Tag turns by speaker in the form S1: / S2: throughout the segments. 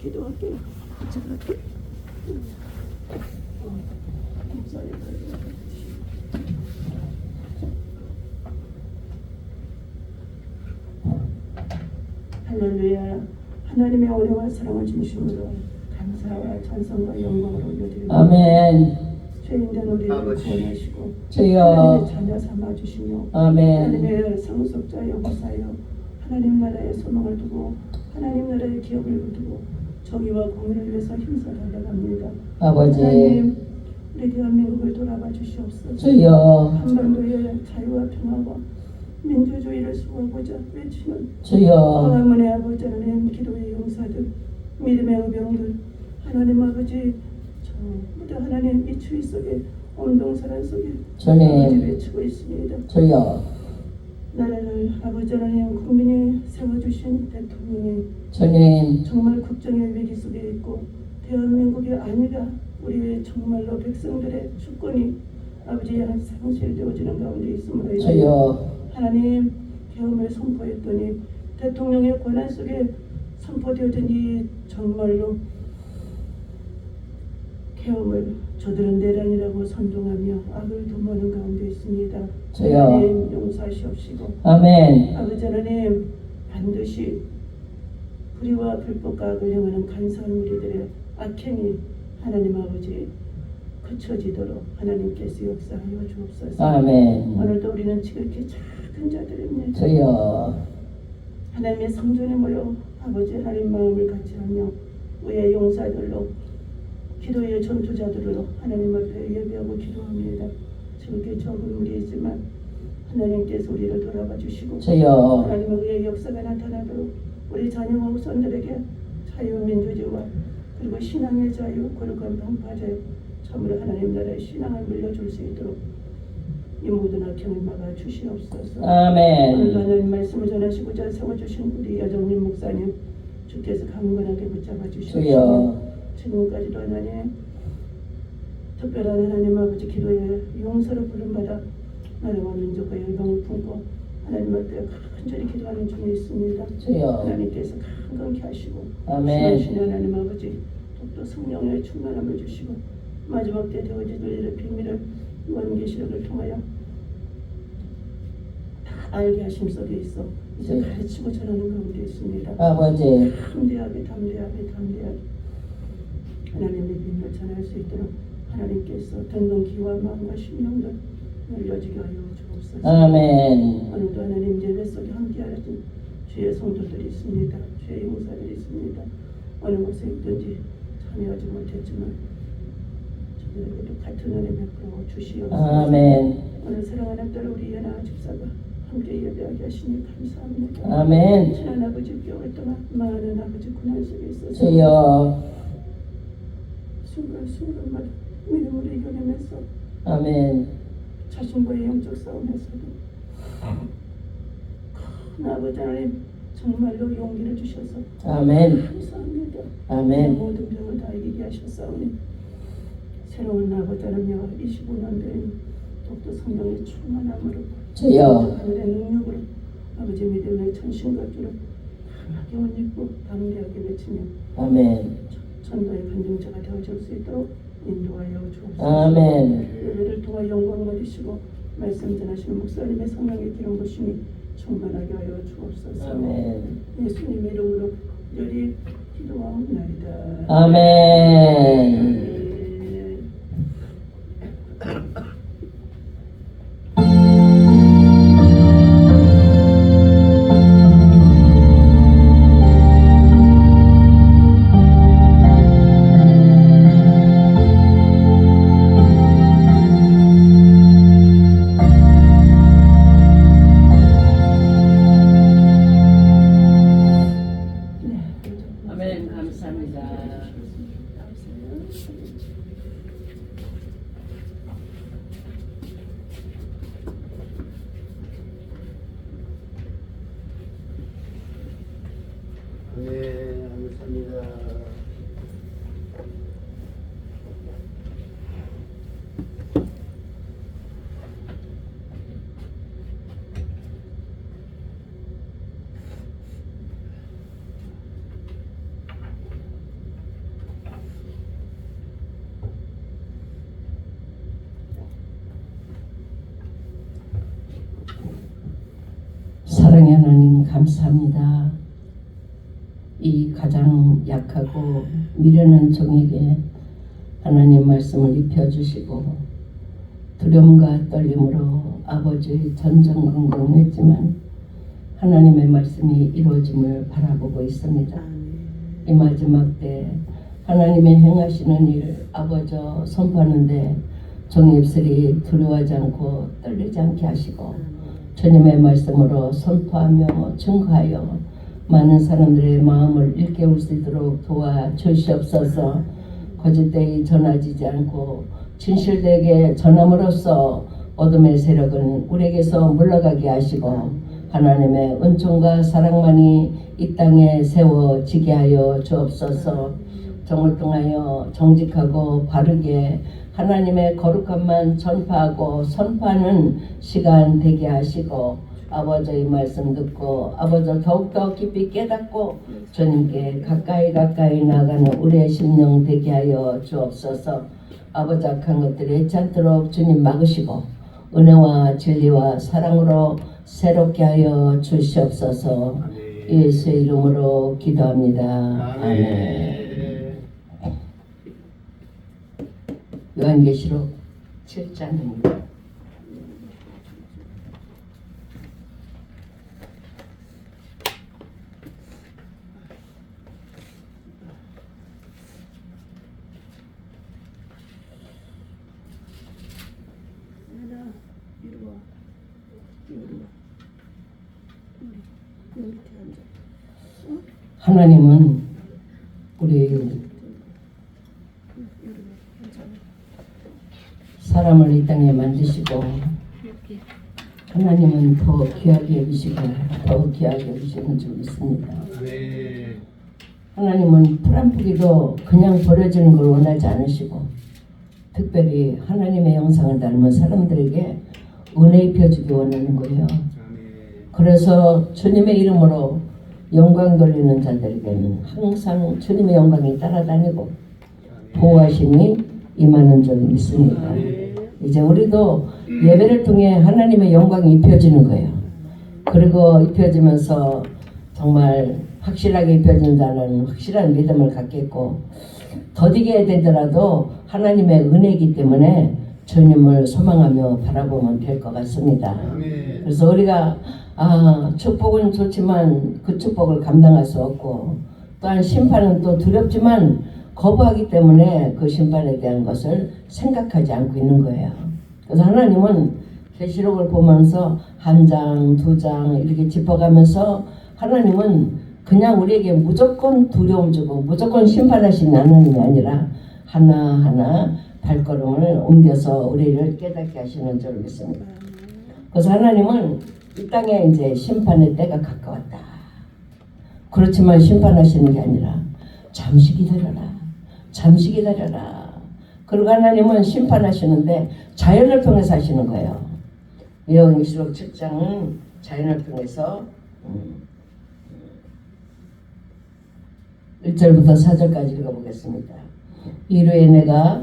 S1: 기도할게요. 기도할게요. 할렐루야. 하나님의 은혜와 사랑을 중심으로 감사와 찬송과 영광을 올려드립니다.
S2: 아멘.
S1: 죄인된 우리를 구원하시고
S2: 주여.
S1: 하나님의 자녀 삼아주시며
S2: 아멘.
S1: 하나님의 상속자 여보사여 하나님 나라의 소망을 두고 하나님 나라의 기업을 두고 정의와 공의를 위해서 힘써 달려갑니다.
S2: 아버지.
S1: 하나님 우리 대한민국을 돌아봐 주시옵소서.
S2: 주여.
S1: 한반도의 자유와 평화와 민주주의를 수호하고자 외치는
S2: 주여.
S1: 광화문의 아버지 하나님, 기도의 용사들, 믿음의 의병들, 하나님 아버지 모두 하나님 이 추위 속에 온동사란 속에
S2: 주님.
S1: 아버지 외치고 있습니다.
S2: 주여.
S1: 나라를 아버지 하나님 국민이 세워주신 대통령이
S2: 주님.
S1: 정말 국정의 위기 속에 있고 대한민국의 안위가 우리 정말로 백성들의 주권이 아버지 상실되어지는 가운데 있음으로 인하여
S2: 주여.
S1: 하나님 계엄을 선포했더니 대통령의 권한 속에 선포되어진 이 정말로 계엄을 저들은 내란이라고 선동하며 악을 도모하는 가운데 있습니다.
S2: 주여.
S1: 하나님 용서하시옵시고
S2: 아멘.
S1: 아버지 하나님 반드시 불의와 불법과 악을 행하는 간사한 우리들의 악행이 하나님 아버지 그쳐지도록 하나님께서 역사하여 주옵소서.
S2: 아멘.
S1: 오늘도 우리는 지극히 작은 자들입니다.
S2: 주여.
S1: 하나님의 성전에 모여 아버지 하나님 마음을 같이 하며 의의 용사들로 기도의 전투자들로 하나님 앞에 예배하고 기도합니다. 지극히 적은 우리이지만 하나님께서 우리를 돌아봐 주시고
S2: 주여.
S1: 하나님의 의의 역사가 나타나도록 우리 자녀와 후손들에게 자유민주주의와 그리고 신앙의 자유, 거룩한 평화자유, 참으로 하나님 나라의 신앙을 물려줄 수 있도록 이 모든 악행을 막아 주시옵소서.
S2: 아멘.
S1: 오늘도 하나님 말씀을 전하시고자 세워주신 우리 여정님 목사님 주께서 강건하게 붙잡아 주시옵소서.
S2: 주여.
S1: 지금까지도 하나님 특별한 하나님 아버지 기도의 용서를 부름받아 나라와 민족과 열방을 품고 하나님 앞에 간절히 기도하는 중에 있습니다.
S2: 주여.
S1: 하나님께서 강건케 하시고
S2: 아멘.
S1: 신하신 하나님 아버지 또 성령의 충만함을 주시고 마지막 때 되어질 일의 비밀을 원계시록을 통하여 다 알게 하심 속에 있어 이제
S2: 네.
S1: 가르치고 전하는 가운데 있습니다.
S2: 아버지.
S1: 담대하게 하나님의 비밀을 전할 수 있도록 하나님께서 듣는 귀와 마음과 심령들 열려지게 하여 주옵소서.
S2: 아멘.
S1: 오늘도 하나님 예배 속에 함께하신 주의 성도들이 있습니다. 주의 용사들이 있습니다. 어느 곳에 있든지 참여하지 못했지만 저들에게도 같은 은혜 베풀어 주시옵소서.
S2: 아멘.
S1: 오늘 사랑하는 딸 우리 연아 집사가 함께 예배하게 하시니 감사합니다.
S2: 아멘.
S1: 지난 아버지 겨울 동안 많은 아버지 고난 속에 있어서
S2: 주여.
S1: 순간순간마다 믿음으로 이겨내면서
S2: 아멘.
S1: 자신과의 영적 싸움에서도 큰 아버지 하나님 정말로 용기를 주셔서
S2: 아멘.
S1: 감사합니다.
S2: 아멘.
S1: 모든 병을 다 이기게 하셨사오니 새로운 아버지 하나님여 25년 된 독도 성령의 충만함으로
S2: 주여.
S1: 하늘의 능력으로 아버지 믿음의 천신각주로 강하게 옷 입고 담대하게 외치며
S2: 아멘.
S1: 전도의 간증자가 되어줄 수 있도록 인도하여 주옵소서.
S2: 아멘.
S1: 예배를 통하 영광 받으시고 말씀 전하시는 목사님의 성령의 기름 부심이 충만하게 하여 주옵소서.
S2: 아멘.
S1: 예수님의 이름으로 열이 기도하옵나이다.
S2: 아멘. 아멘. 감사합니다.
S3: 네, 감사합니다.
S4: 감사합니다. 이 가장 약하고 미련한 종에게 하나님 말씀을 입혀주시고 두려움과 떨림으로 아버지의 전전긍긍했지만 하나님의 말씀이 이루어짐을 바라보고 있습니다. 이 마지막 때 하나님의 행하시는 일 아버지 선포하는데 종의 입술이 두려워하지 않고 떨리지 않게 하시고 주님의 말씀으로 선포하며 증거하여 많은 사람들의 마음을 일깨울 수 있도록 도와주시옵소서. 거짓되이 전하지지 않고 진실되게 전함으로써 어둠의 세력은 우리에게서 물러가게 하시고 하나님의 은총과 사랑만이 이 땅에 세워지게 하여 주옵소서. 정을 통하여 정직하고 바르게 하나님의 거룩함만 전파하고 선포하는 시간 되게 하시고 아버지의 말씀 듣고 아버지 더욱더 깊이 깨닫고 주님께 가까이 나가는 우리의 심령 되게 하여 주옵소서. 아버지 악한 것들이 했지 않도록 주님 막으시고 은혜와 진리와 사랑으로 새롭게 하여 주시옵소서. 예수의 이름으로 기도합니다. 아멘. 요한계시록 7장입니다.
S1: 이리 와. 여기 밑에 앉아.
S4: 하나님은 우리 사람을 이 땅에 만드시고 하나님은 더 귀하게 여기시고 더 귀하게 여기시는 줄 믿습니다. 하나님은 풀 한 포기도 그냥 버려지는 걸 원하지 않으시고 특별히 하나님의 형상을 닮은 사람들에게 은혜 입혀주기 원하는 거예요. 그래서 주님의 이름으로 영광 돌리는 자들에게는 항상 주님의 영광이 따라다니고 보호하심이 임하는 줄 믿습니다. 이제 우리도 예배를 통해 하나님의 영광이 입혀지는 거예요. 그리고 입혀지면서 정말 확실하게 입혀진 자는 확실한 믿음을 갖겠고 더디게 되더라도 하나님의 은혜이기 때문에 주님을 소망하며 바라보면 될 것 같습니다. 그래서 우리가 축복은 좋지만 그 축복을 감당할 수 없고 또한 심판은 또 두렵지만 거부하기 때문에 그 심판에 대한 것을 생각하지 않고 있는 거예요. 그래서 하나님은 계시록을 보면서 한 장, 두 장 이렇게 짚어가면서 하나님은 그냥 우리에게 무조건 두려움 주고 무조건 심판하시는 하나님이 아니라 하나하나 발걸음을 옮겨서 우리를 깨닫게 하시는 줄 믿습니다. 그래서 하나님은 이 땅에 이제 심판의 때가 가까웠다. 그렇지만 심판하시는 게 아니라 잠시 기다려라. 잠시 기다려라. 그리고 하나님은 심판하시는데 자연을 통해서 하시는 거예요. 요한계시록 7장은 자연을 통해서 1절부터 4절까지 읽어보겠습니다. 이르에 내가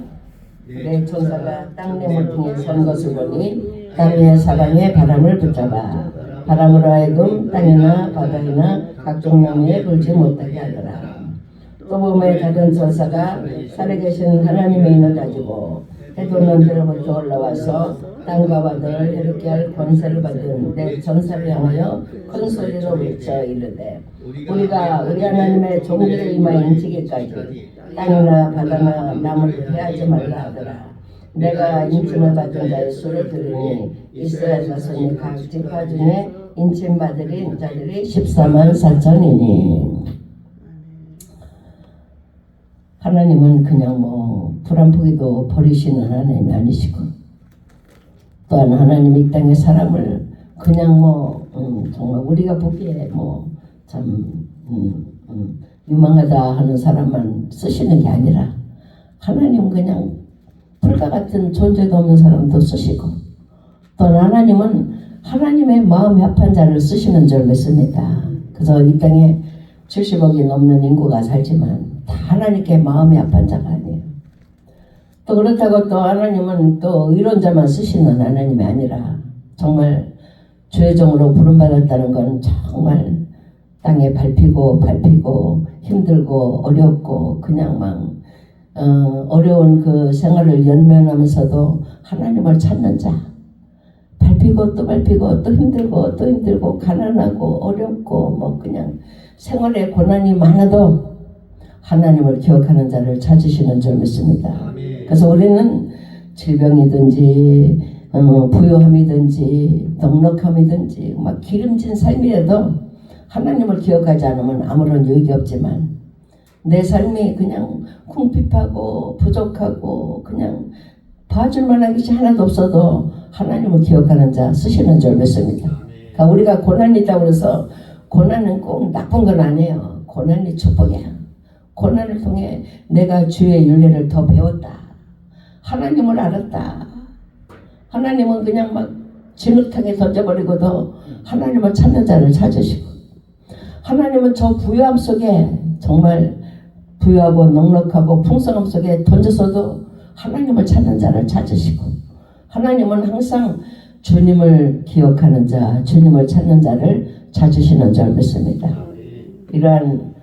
S4: 내 천사가 땅 내물 통해 선 것을 보니 땅 위의 사방에 바람을 붙잡아 바람으로 하여금 땅이나 바다이나 각종 나무에 불지 못하게 하더라. 또 보매 다른 천사가 살에 계신 하나님의 인을 가지고 해돋는 데로부터 올라와서 땅과 바다를 해롭게 할 권세를 받은 내 전사를 향하여 큰 소리로 외쳐 이르되 우리가 우리 하나님의 종들의 이마에 인치기까지 땅이나 바다나 나무를 해하지 말라 하더라. 내가 인침을 받은 자의 수를 들으니 이스라엘 자손이 각 지파 중에 인침 받으린 자들이 14만 4천이니 하나님은 그냥 풀 한 포기도 버리시는 하나님이 아니시고 또한 하나님이 이 땅의 사람을 그냥 정말 우리가 보기에 참 유망하다 하는 사람만 쓰시는 게 아니라 하나님은 그냥 풀과 같은 존재도 없는 사람도 쓰시고 또 하나님은 하나님의 마음에 합한 자를 쓰시는 줄 믿습니다. 그래서 이 땅에 70억이 넘는 인구가 살지만 다 하나님께 마음에 합한 자가 아니에요. 또 그렇다고 또 하나님은 또 의론자만 쓰시는 하나님이 아니라 정말 주의 종으로 부름받았다는 건 정말 땅에 밟히고 힘들고 어렵고 그냥 막 어려운 그 생활을 연면하면서도 하나님을 찾는 자, 밟히고 또 힘들고 가난하고 어렵고 뭐 그냥 생활에 고난이 많아도 하나님을 기억하는 자를 찾으시는 줄 믿습니다. 그래서 우리는 질병이든지 부요함이든지 넉넉함이든지 막 기름진 삶이라도 하나님을 기억하지 않으면 아무런 유익이 없지만 내 삶이 그냥 궁핍하고 부족하고 그냥 봐줄 만한 것이 하나도 없어도 하나님을 기억하는 자 쓰시는 줄 믿습니다. 그러니까 우리가 고난이 있다고 해서 고난은 꼭 나쁜 건 아니에요. 고난이 축복이야. 고난을 통해 내가 주의 윤례를 더 배웠다. 하나님을 알았다. 하나님은 그냥 막 진흙탕에 던져버리고도 하나님을 찾는 자를 찾으시고 하나님은 저 부유함 속에 정말 부유하고 넉넉하고 풍성함 속에 던졌어도 하나님을 찾는 자를 찾으시고 하나님은 항상 주님을 기억하는 자, 주님을 찾는 자를 찾으시는 줄 믿습니다. 이러한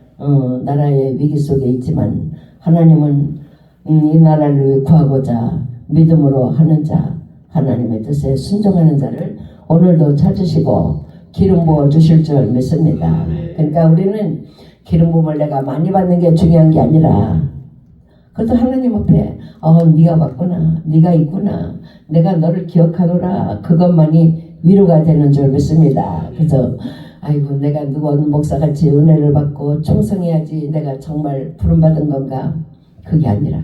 S4: 나라의 위기 속에 있지만 하나님은 이 나라를 구하고자 믿음으로 하는 자, 하나님의 뜻에 순종하는 자를 오늘도 찾으시고 기름 부어 주실 줄 믿습니다. 그러니까 우리는 기름 부음을 내가 많이 받는 게 중요한 게 아니라 그것도 하나님 앞에 네가 왔구나, 네가 있구나, 내가 너를 기억하노라, 그것만이 위로가 되는 줄 믿습니다. 그래서 아이고 내가 누구 어느 목사같이 은혜를 받고 충성해야지 내가 정말 부름받은 건가, 그게 아니라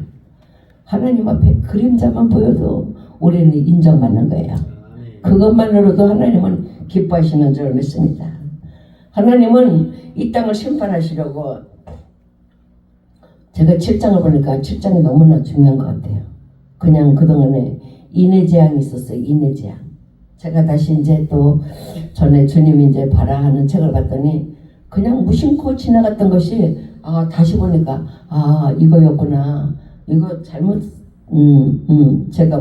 S4: 하나님 앞에 그림자만 보여도 우리는 인정받는 거예요. 그것만으로도 하나님은 기뻐하시는 줄 믿습니다. 하나님은 이 땅을 심판하시려고, 제가 7장을 보니까 7장이 너무나 중요한 것 같아요. 그냥 그동안에 인해재앙이 있었어요. 인해재앙. 제가 다시 이제 또 전에 주님이 이제 봐라 하는 책을 봤더니 그냥 무심코 지나갔던 것이 다시 보니까 이거였구나. 이거 잘못 제가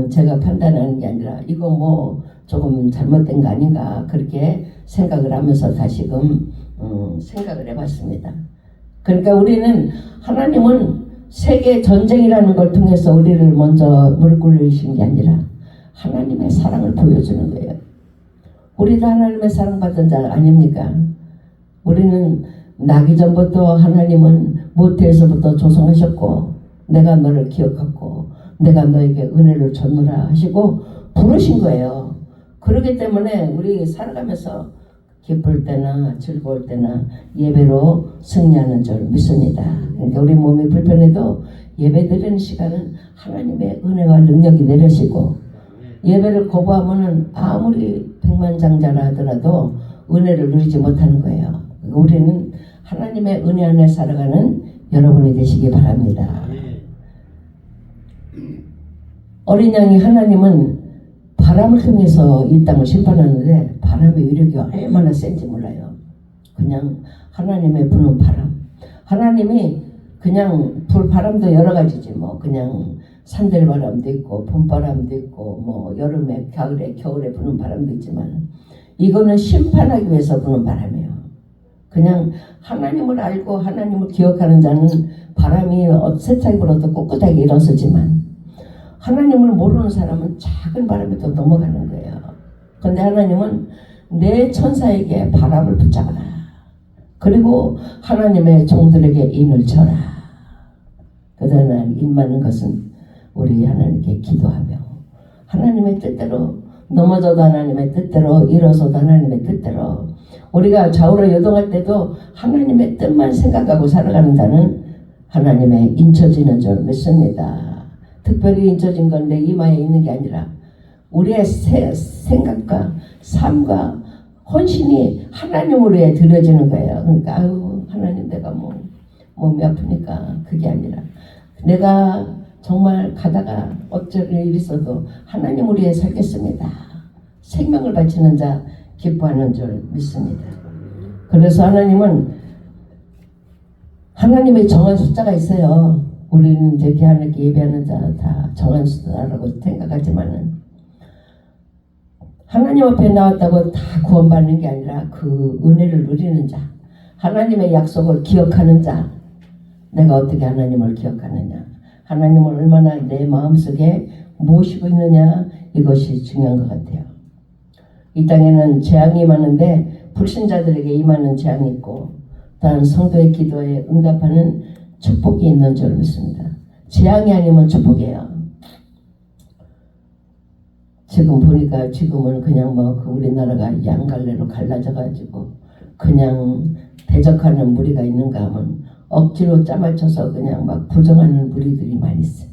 S4: 제가 판단하는 게 아니라 이거 뭐 조금 잘못된 거 아닌가 그렇게 생각을 하면서 다시금 생각을 해봤습니다. 그러니까 우리는 하나님은 세계 전쟁이라는 걸 통해서 우리를 먼저 무릎 꿇으신 게 아니라 하나님의 사랑을 보여주는 거예요. 우리도 하나님의 사랑받은 자 아닙니까? 우리는 나기 전부터 하나님은 모태에서부터 조성하셨고 내가 너를 기억하고 내가 너에게 은혜를 줬노라 하시고 부르신 거예요. 그렇기 때문에 우리 살아가면서 기쁠 때나 즐거울 때나 예배로 승리하는 줄 믿습니다. 그러니까 우리 몸이 불편해도 예배 드리는 시간은 하나님의 은혜와 능력이 내려지고 예배를 거부하면은 아무리 백만장자라 하더라도 은혜를 누리지 못하는 거예요. 우리는 하나님의 은혜 안에 살아가는 여러분이 되시기 바랍니다. 어린 양이 하나님은 바람을 통해서 이 땅을 심판하는데 바람의 위력이 얼마나 센지 몰라요. 그냥 하나님의 부는 바람. 하나님이 그냥 불 바람도 여러 가지지 뭐 그냥 산들바람도 있고 봄바람도 있고 뭐 여름에 겨울에 부는 바람도 있지만 이거는 심판하기 위해서 부는 바람이에요. 그냥 하나님을 알고 하나님을 기억하는 자는 바람이 세차게 불어도 꿋꿋하게 일어서지만 하나님을 모르는 사람은 작은 바람에도 넘어가는 거예요. 그런데 하나님은 내 천사에게 바람을 붙잡아라. 그리고 하나님의 종들에게 인을 쳐라. 그러나 임하는 것은 우리 하나님께 기도하며 하나님의 뜻대로 넘어져도 하나님의 뜻대로 일어서도 하나님의 뜻대로 우리가 좌우로 요동할 때도 하나님의 뜻만 생각하고 살아가는 자는 하나님의 인쳐지는 줄 믿습니다. 특별히 인쳐진 건 내 이마에 있는 게 아니라 우리의 생각과 삶과 헌신이 하나님으로 드려지는 거예요. 그러니까 하나님 내가 몸이 아프니까 그게 아니라 내가 정말 가다가 어쩔 일이 있어도 하나님 우리에 살겠습니다. 생명을 바치는 자 기뻐하는 줄 믿습니다. 그래서 하나님은 하나님의 정한 숫자가 있어요. 우리는 이제 하나님께 예배하는 자 다 정한 숫자라고 생각하지만은 하나님 앞에 나왔다고 다 구원받는 게 아니라 그 은혜를 누리는 자, 하나님의 약속을 기억하는 자. 내가 어떻게 하나님을 기억하느냐, 하나님을 얼마나 내 마음속에 모시고 있느냐, 이것이 중요한 것 같아요. 이 땅에는 재앙이 임하는데 불신자들에게 임하는 재앙이 있고 또한 성도의 기도에 응답하는 축복이 있는 줄 믿습니다. 재앙이 아니면 축복이에요. 지금 보니까 지금은 그냥 그 우리나라가 양갈래로 갈라져 가지고 그냥 대적하는 무리가 있는가 하면 억지로 짜맞춰서 그냥 막 부정하는 무리들이 많이 있어요.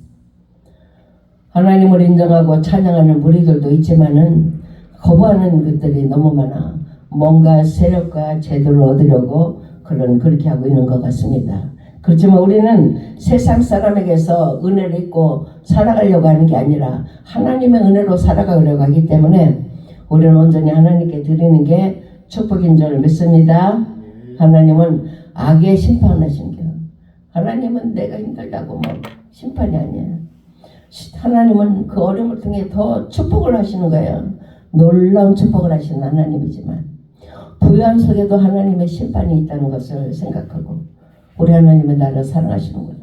S4: 하나님을 인정하고 찬양하는 무리들도 있지만은 거부하는 것들이 너무 많아. 뭔가 세력과 제도를 얻으려고 그렇게 하고 있는 것 같습니다. 그렇지만 우리는 세상 사람에게서 은혜를 입고 살아가려고 하는 게 아니라 하나님의 은혜로 살아가려고 하기 때문에 우리는 온전히 하나님께 드리는 게 축복인 줄 믿습니다. 하나님은 악의 심판을 하신 게, 하나님은 내가 힘들다고 심판이 아니야. 하나님은 그 어려움을 통해 더 축복을 하시는 거예요. 놀라운 축복을 하시는 하나님이지만 부요한 속에도 하나님의 심판이 있다는 것을 생각하고 우리 하나님은 나를 사랑하시는구나.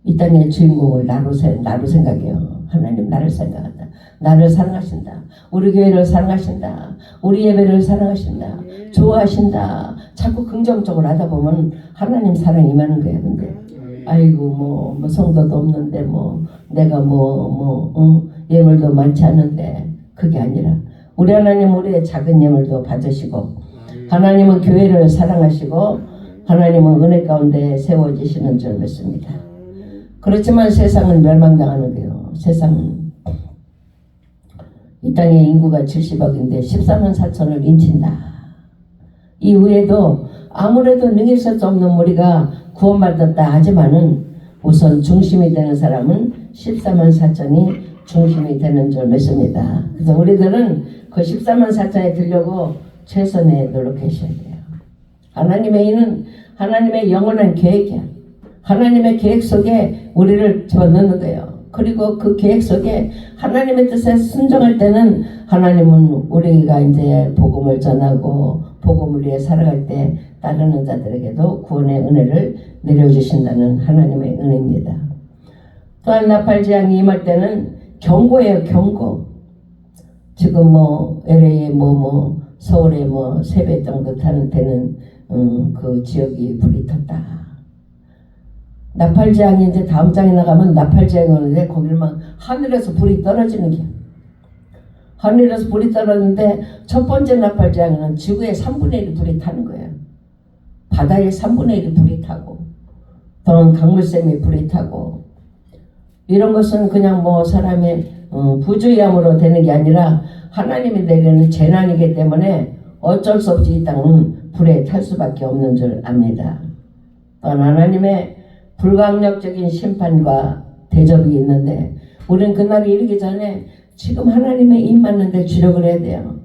S4: 이 땅의 주인공을 나로 생각해요. 하나님 나를 생각한다. 나를 사랑하신다. 우리 교회를 사랑하신다. 우리 예배를 사랑하신다. 좋아하신다. 자꾸 긍정적으로 하다 보면 하나님 사랑이 임하는 거예요. 근데 아이고 성도도 없는데 내가 예물도 많지 않은데, 그게 아니라 우리 하나님 우리의 작은 예물도 받으시고 하나님은 교회를 사랑하시고 하나님은 은혜 가운데 세워지시는 줄 믿습니다. 그렇지만 세상은 멸망당하는 거예요. 세상은 이 땅의 인구가 70억인데 14만 4천을 인친다. 이후에도 아무래도 능일 수 없는 무리가 구원받았다 하지만은 우선 중심이 되는 사람은 14만 4천이 중심이 되는 줄 믿습니다. 그래서 우리들은 그 14만 4천에 들려고 최선에 노력하셔야 돼요. 하나님의 일은 하나님의 영원한 계획이야. 하나님의 계획 속에 우리를 집어넣는 거예요. 그리고 그 계획 속에 하나님의 뜻에 순종할 때는 하나님은 우리가 이제 복음을 전하고 복음을 위해 살아갈 때 따르는 자들에게도 구원의 은혜를 내려주신다는 하나님의 은혜입니다. 또한 나팔재앙이 임할 때는 경고예요. 경고. 지금 LA에 서울에 3배 정도 되는 그 지역이 불이 탔다. 나팔재앙이 이제 다음 장에 나가면 나팔재앙이 오는데 거기를 하늘에서 불이 떨어지는 게, 하늘에서 불이 떨어지는데 첫 번째 나팔재앙은 지구의 3분의 1이 불이 타는 거예요. 바다의 3분의 1이 불이 타고 또는 강물샘이 불이 타고, 이런 것은 그냥 사람의 부주의함으로 되는 게 아니라 하나님이 내리는 재난이기 때문에 어쩔 수 없이 이 땅은 불에 탈 수밖에 없는 줄 압니다. 또한 하나님의 불강력적인 심판과 대접이 있는데 우리는 그날이 이르기 전에 지금 하나님의 입 맞는 데 주력을 해야 돼요.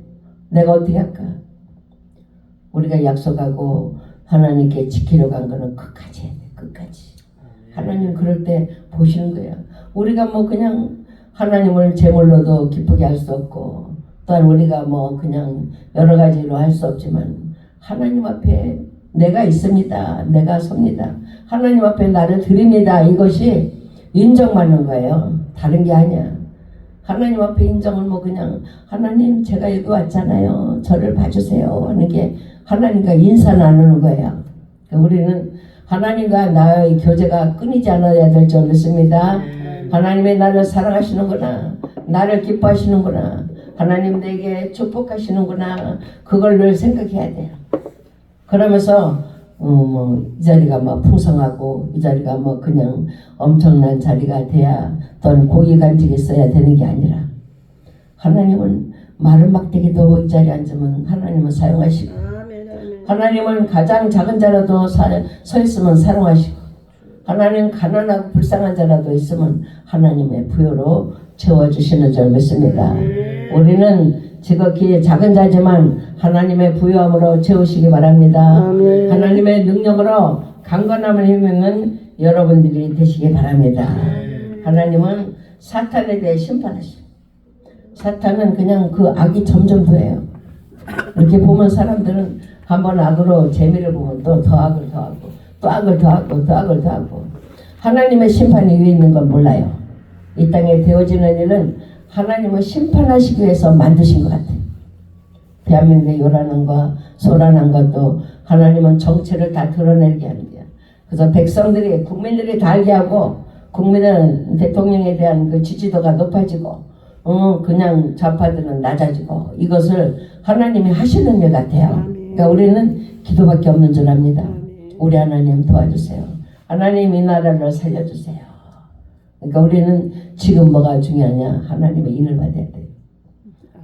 S4: 내가 어떻게 할까? 우리가 약속하고 하나님께 지키려고 한 거는 끝까지 해야 돼. 끝까지. 하나님 그럴 때 보시는 거예요. 우리가 그냥 하나님을 제물로도 기쁘게 할 수 없고 또한 우리가 그냥 여러 가지로 할 수 없지만 하나님 앞에 내가 있습니다. 내가 섭니다. 하나님 앞에 나를 드립니다. 이것이 인정받는 거예요. 다른 게 아니야. 하나님 앞에 인정을 그냥 하나님 제가 여기 왔잖아요. 저를 봐주세요 하는 게 하나님과 인사 나누는 거예요. 우리는 하나님과 나의 교제가 끊이지 않아야 될 줄 믿습니다. 하나님의 나를 사랑하시는구나. 나를 기뻐하시는구나. 하나님 내게 축복하시는구나. 그걸 늘 생각해야 돼요. 그러면서 이 자리가 풍성하고 이 자리가 그냥 엄청난 자리가 돼야 또는 고기 간직이 있어야 되는 게 아니라 하나님은 마른 막대기도 이 자리에 앉으면 하나님은 사용하시고 하나님은 가장 작은 자라도 서 있으면 사랑하시고 하나님 가난하고 불쌍한 자라도 있으면 하나님의 부여로 채워주시는 줄 믿습니다. 우리는 지극히 작은 자지만 하나님의 부여함으로 채우시기 바랍니다.
S1: 아멘.
S4: 하나님의 능력으로 강건함을 힘입는 여러분들이 되시기 바랍니다. 하나님은 사탄에 대해 심판하시고 사탄은 그냥 그 악이 점점 더해요. 이렇게 보면 사람들은 한번 악으로 재미를 보면 또 더 악을 더하고 또 악을 더하고 또 악을 더하고 하나님의 심판이 위에 있는 건 몰라요. 이 땅에 되어지는 일은 하나님을 심판하시기 위해서 만드신 것 같아요. 대한민국의 요란함과 소란한 것도 하나님은 정체를 다 드러내게 하는 거야. 그래서 백성들이 국민들이 다 알게 하고 국민은 대통령에 대한 그 지지도가 높아지고 그냥 좌파들은 낮아지고 이것을 하나님이 하시는 일 같아요. 그러니까 우리는 기도밖에 없는 줄 압니다. 우리 하나님 도와주세요. 하나님 이 나라를 살려주세요. 그러니까 우리는 지금 뭐가 중요하냐? 하나님의 인을 받아야 돼.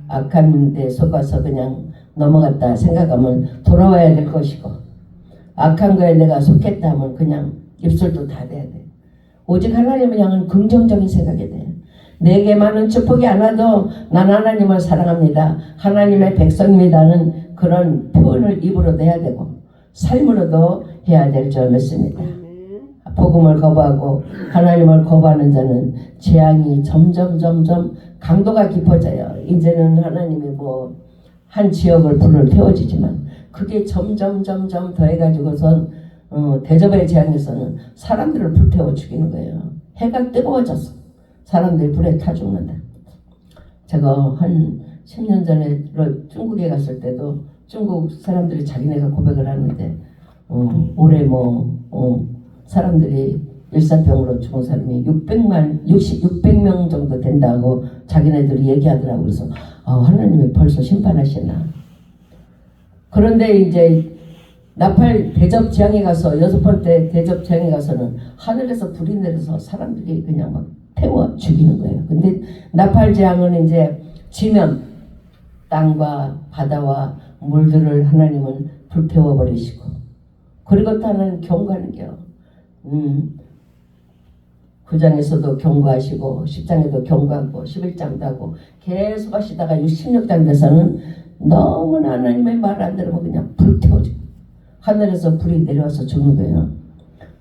S4: 악한 데 속아서 그냥 넘어갔다 생각하면 돌아와야 될 것이고 악한 거에 내가 속했다 하면 그냥 입술도 닫아야 돼. 오직 하나님을 향한 긍정적인 생각이 돼. 내게 많은 축복이 안 와도 난 하나님을 사랑합니다. 하나님의 백성입니다는 그런 표현을 입으로도 해야 되고 삶으로도 해야 될 줄 믿습니다. 복음을 거부하고 하나님을 거부하는 자는 재앙이 점점 강도가 깊어져요. 이제는 하나님이 뭐 한 지역을 불을 태워지지만 그게 점점 더해가지고선 대접의 재앙에서는 사람들을 불태워 죽이는 거예요. 해가 뜨거워져서 사람들이 불에 타 죽는다. 제가 한 10년 전에 중국에 갔을 때도 중국 사람들이 자기네가 고백을 하는데 올해 사람들이 일사병으로 죽은 사람이 600명 정도 된다고 자기네들이 얘기하더라고요. 그래서 하나님이 벌써 심판하시나. 그런데 이제 나팔 대접 지향에 가서 6번째 대접 지향에 가서는 하늘에서 불이 내려서 사람들이 그냥 막 태워 죽이는 거예요. 근데 나팔 재앙은 이제 지면 땅과 바다와 물들을 하나님은 불태워 버리시고 그리고 또 하나는 경고하는 게요. 9장에서도 경고하시고 10장에도 경고하고 11장도 하고 계속 하시다가 16장 돼서는 너무나 하나님의 말 안 들으면 그냥 불태워지고 하늘에서 불이 내려와서 죽는 거예요.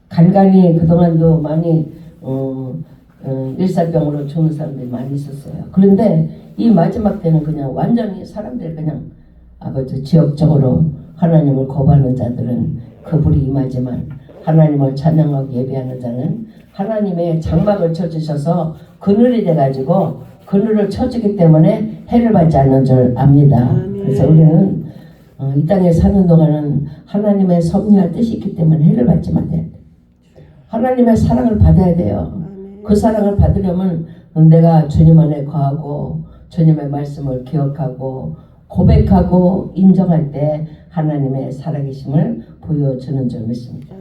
S4: 간간히 그동안도 많이 일사병으로 죽는 사람들이 많이 있었어요. 그런데 이 마지막 때는 그냥 완전히 사람들이 그냥 아버지 지역적으로 하나님을 거부하는 자들은 그 불이 임하지만 하나님을 찬양하고 예배하는 자는 하나님의 장막을 쳐주셔서 그늘이 돼가지고 그늘을 쳐주기 때문에 해를 받지 않는 줄 압니다. 그래서 우리는 이 땅에 사는 동안은 하나님의 섭리와 뜻이 있기 때문에 해를 받지 말아야 돼. 하나님의 사랑을 받아야 돼요. 그 사랑을 받으려면 내가 주님 안에 거하고 주님의 말씀을 기억하고 고백하고 인정할 때 하나님의 살아계심을 보여주는 줄 믿습니다.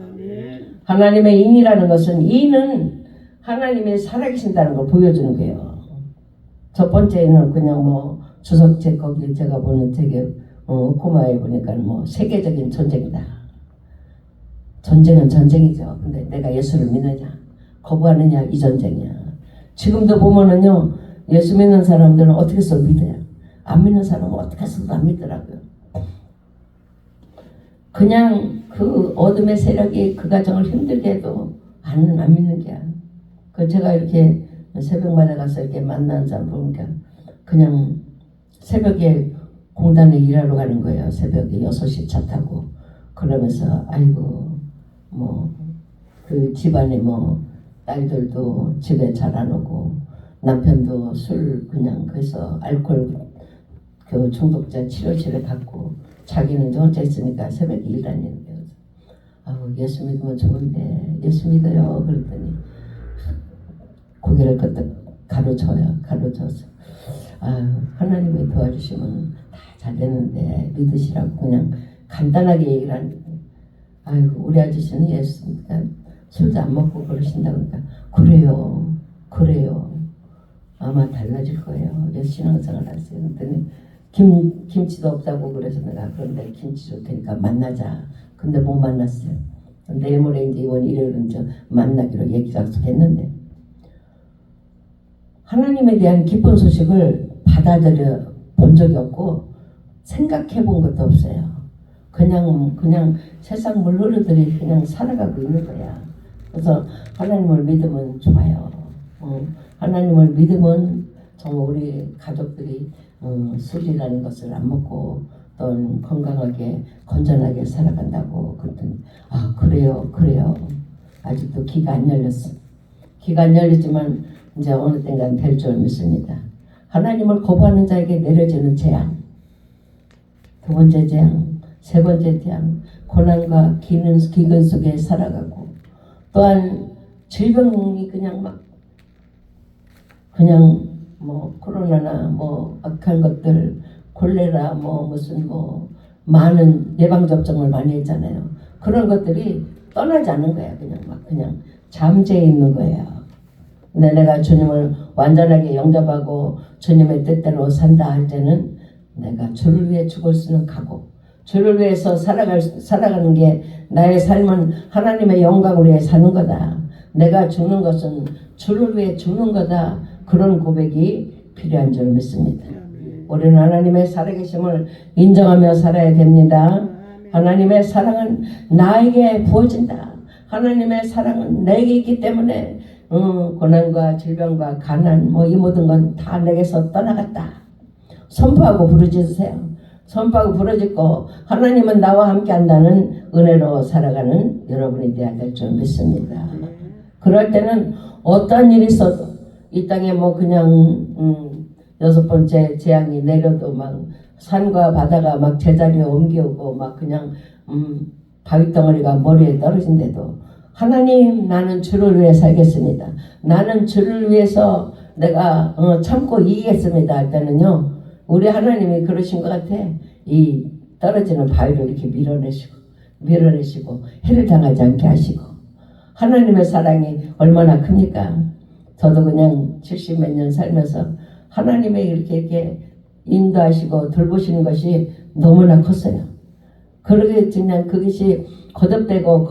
S4: 하나님의 인이라는 것은 인은 하나님의 살아계신다는 걸 보여주는 거예요. 첫 번째는 그냥 주석책 거기 제가 보는 책에 코마에 보니까 세계적인 전쟁이다. 전쟁은 전쟁이죠. 근데 내가 예수를 믿느냐 거부하느냐 이 전쟁이야. 지금도 보면은요 예수 믿는 사람들은 어떻게 해서 믿어요. 안 믿는 사람은 어떻게 해서도 안 믿더라고요. 그냥 그 어둠의 세력이 그 가정을 힘들게 해도 안 믿는 게야. 그 제가 이렇게 새벽마다 가서 이렇게 만나는 사람 보니까 그냥 새벽에 공단에 일하러 가는 거예요. 새벽에 6시 차 타고. 그러면서 아이고 그 집안에 딸들도 집에 잘 안 오고 남편도 술 그냥 그래서 알코올 그 중독자 치료실에 갔고 자기는 혼자 있으니까 새벽에 일 다니는 거예요. 예수 믿으면 좋은데 예수 믿어요. 그랬더니 고개를 끄덕 가로져서 하나님이 도와주시면 다 잘 되는데 믿으시라고 그냥 간단하게 얘기를 하는 거예요. 우리 아저씨는 예수 그러니까 술도 안 먹고 그러신다 그러니까 그래요. 아마 달라질 거예요. 예수 신앙생활 하세요. 그랬더니 김치도 없다고 그래서 내가 그런데 김치 줄 테니까 만나자. 근데 못 만났어요. 내일 모레 이제 이번 일요일은 만나기로 약속했는데 하나님에 대한 기쁜 소식을 받아들여 본 적이 없고 생각해 본 것도 없어요. 그냥 세상 물흐르들이 그냥 살아가고 있는 거야. 그래서 하나님을 믿으면 좋아요. 하나님을 믿으면 정말 우리 가족들이 술이라는 것을 안 먹고 또 건강하게 건전하게 살아간다고 그랬더니 아 그래요 아직도 귀가 안 열렸어. 귀가 안 열리지만 이제 어느 땐간 될 줄 믿습니다. 하나님을 거부하는 자에게 내려지는 재앙, 두 번째 재앙, 세 번째 재앙, 고난과 기근 속에 살아가고 또한 질병이 그냥 뭐 코로나나 뭐 악한 것들 콜레라 뭐 무슨 뭐 많은 예방 접종을 많이 했잖아요. 그런 것들이 떠나지 않는 거야. 그냥 잠재해 있는 거예요. 근데 내가 주님을 완전하게 영접하고 주님의 뜻대로 산다 할 때는 내가 주를 위해 죽을 수는 가고 주를 위해서 살아가는 게 나의 삶은 하나님의 영광을 위해 사는 거다. 내가 죽는 것은 주를 위해 죽는 거다. 그런 고백이 필요한 줄 믿습니다. 우리는 하나님의 살아계심을 인정하며 살아야 됩니다. 하나님의 사랑은 나에게 부어진다. 하나님의 사랑은 내게 있기 때문에 고난과 질병과 가난 뭐 이 모든 건 다 내게서 떠나갔다. 선포하고 부르짖으세요. 선포하고 부르짖고 하나님은 나와 함께 한다는 은혜로 살아가는 여러분이 되어야 될 줄 믿습니다. 그럴 때는 어떤 일이 있어도 이 땅에 뭐 그냥 6번째 재앙이 내려도 막 산과 바다가 막 제자리에 옮겨오고 막 그냥 바위덩어리가 머리에 떨어진대도 하나님 나는 주를 위해 살겠습니다. 나는 주를 위해서 내가 참고 이기겠습니다 할 때는요. 우리 하나님이 그러신 것 같아. 이 떨어지는 바위를 이렇게 밀어내시고 해를 당하지 않게 하시고 하나님의 사랑이 얼마나 큽니까? 저도 그냥 70몇 년 살면서 하나님의 이렇게 인도하시고 돌보시는 것이 너무나 컸어요. 그러게 그냥 그것이 거듭되고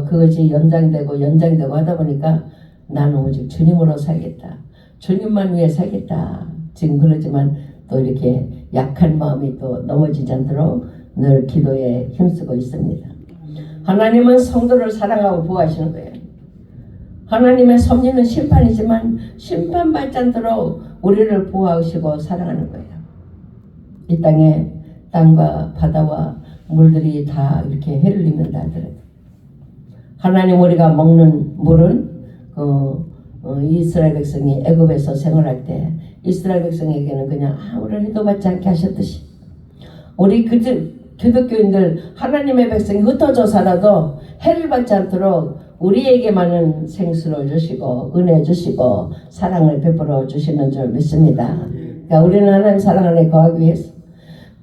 S4: 그것이 연장되고 하다 보니까 나는 오직 주님으로 살겠다. 주님만 위해 살겠다. 지금 그러지만 또 이렇게 약한 마음이 또 넘어지지 않도록 늘 기도에 힘쓰고 있습니다. 하나님은 성도를 사랑하고 보호하시는 거예요. 하나님의 섭리는 심판이지만 심판받지 않도록 우리를 보호하시고 사랑하는 거예요. 이 땅에 땅과 바다와 물들이 다 이렇게 해를 입는다 하더라도 하나님 우리가 먹는 물은 이스라엘 백성이 애굽에서 생활할 때 이스라엘 백성에게는 그냥 아무런 해도 받지 않게 하셨듯이 우리 기독교인들 하나님의 백성이 흩어져 살아도 해를 받지 않도록 우리에게만은 생수를 주시고 은혜 주시고 사랑을 베풀어 주시는 줄 믿습니다. 그러니까 우리는 하나님 사랑 안에 거하기 위해서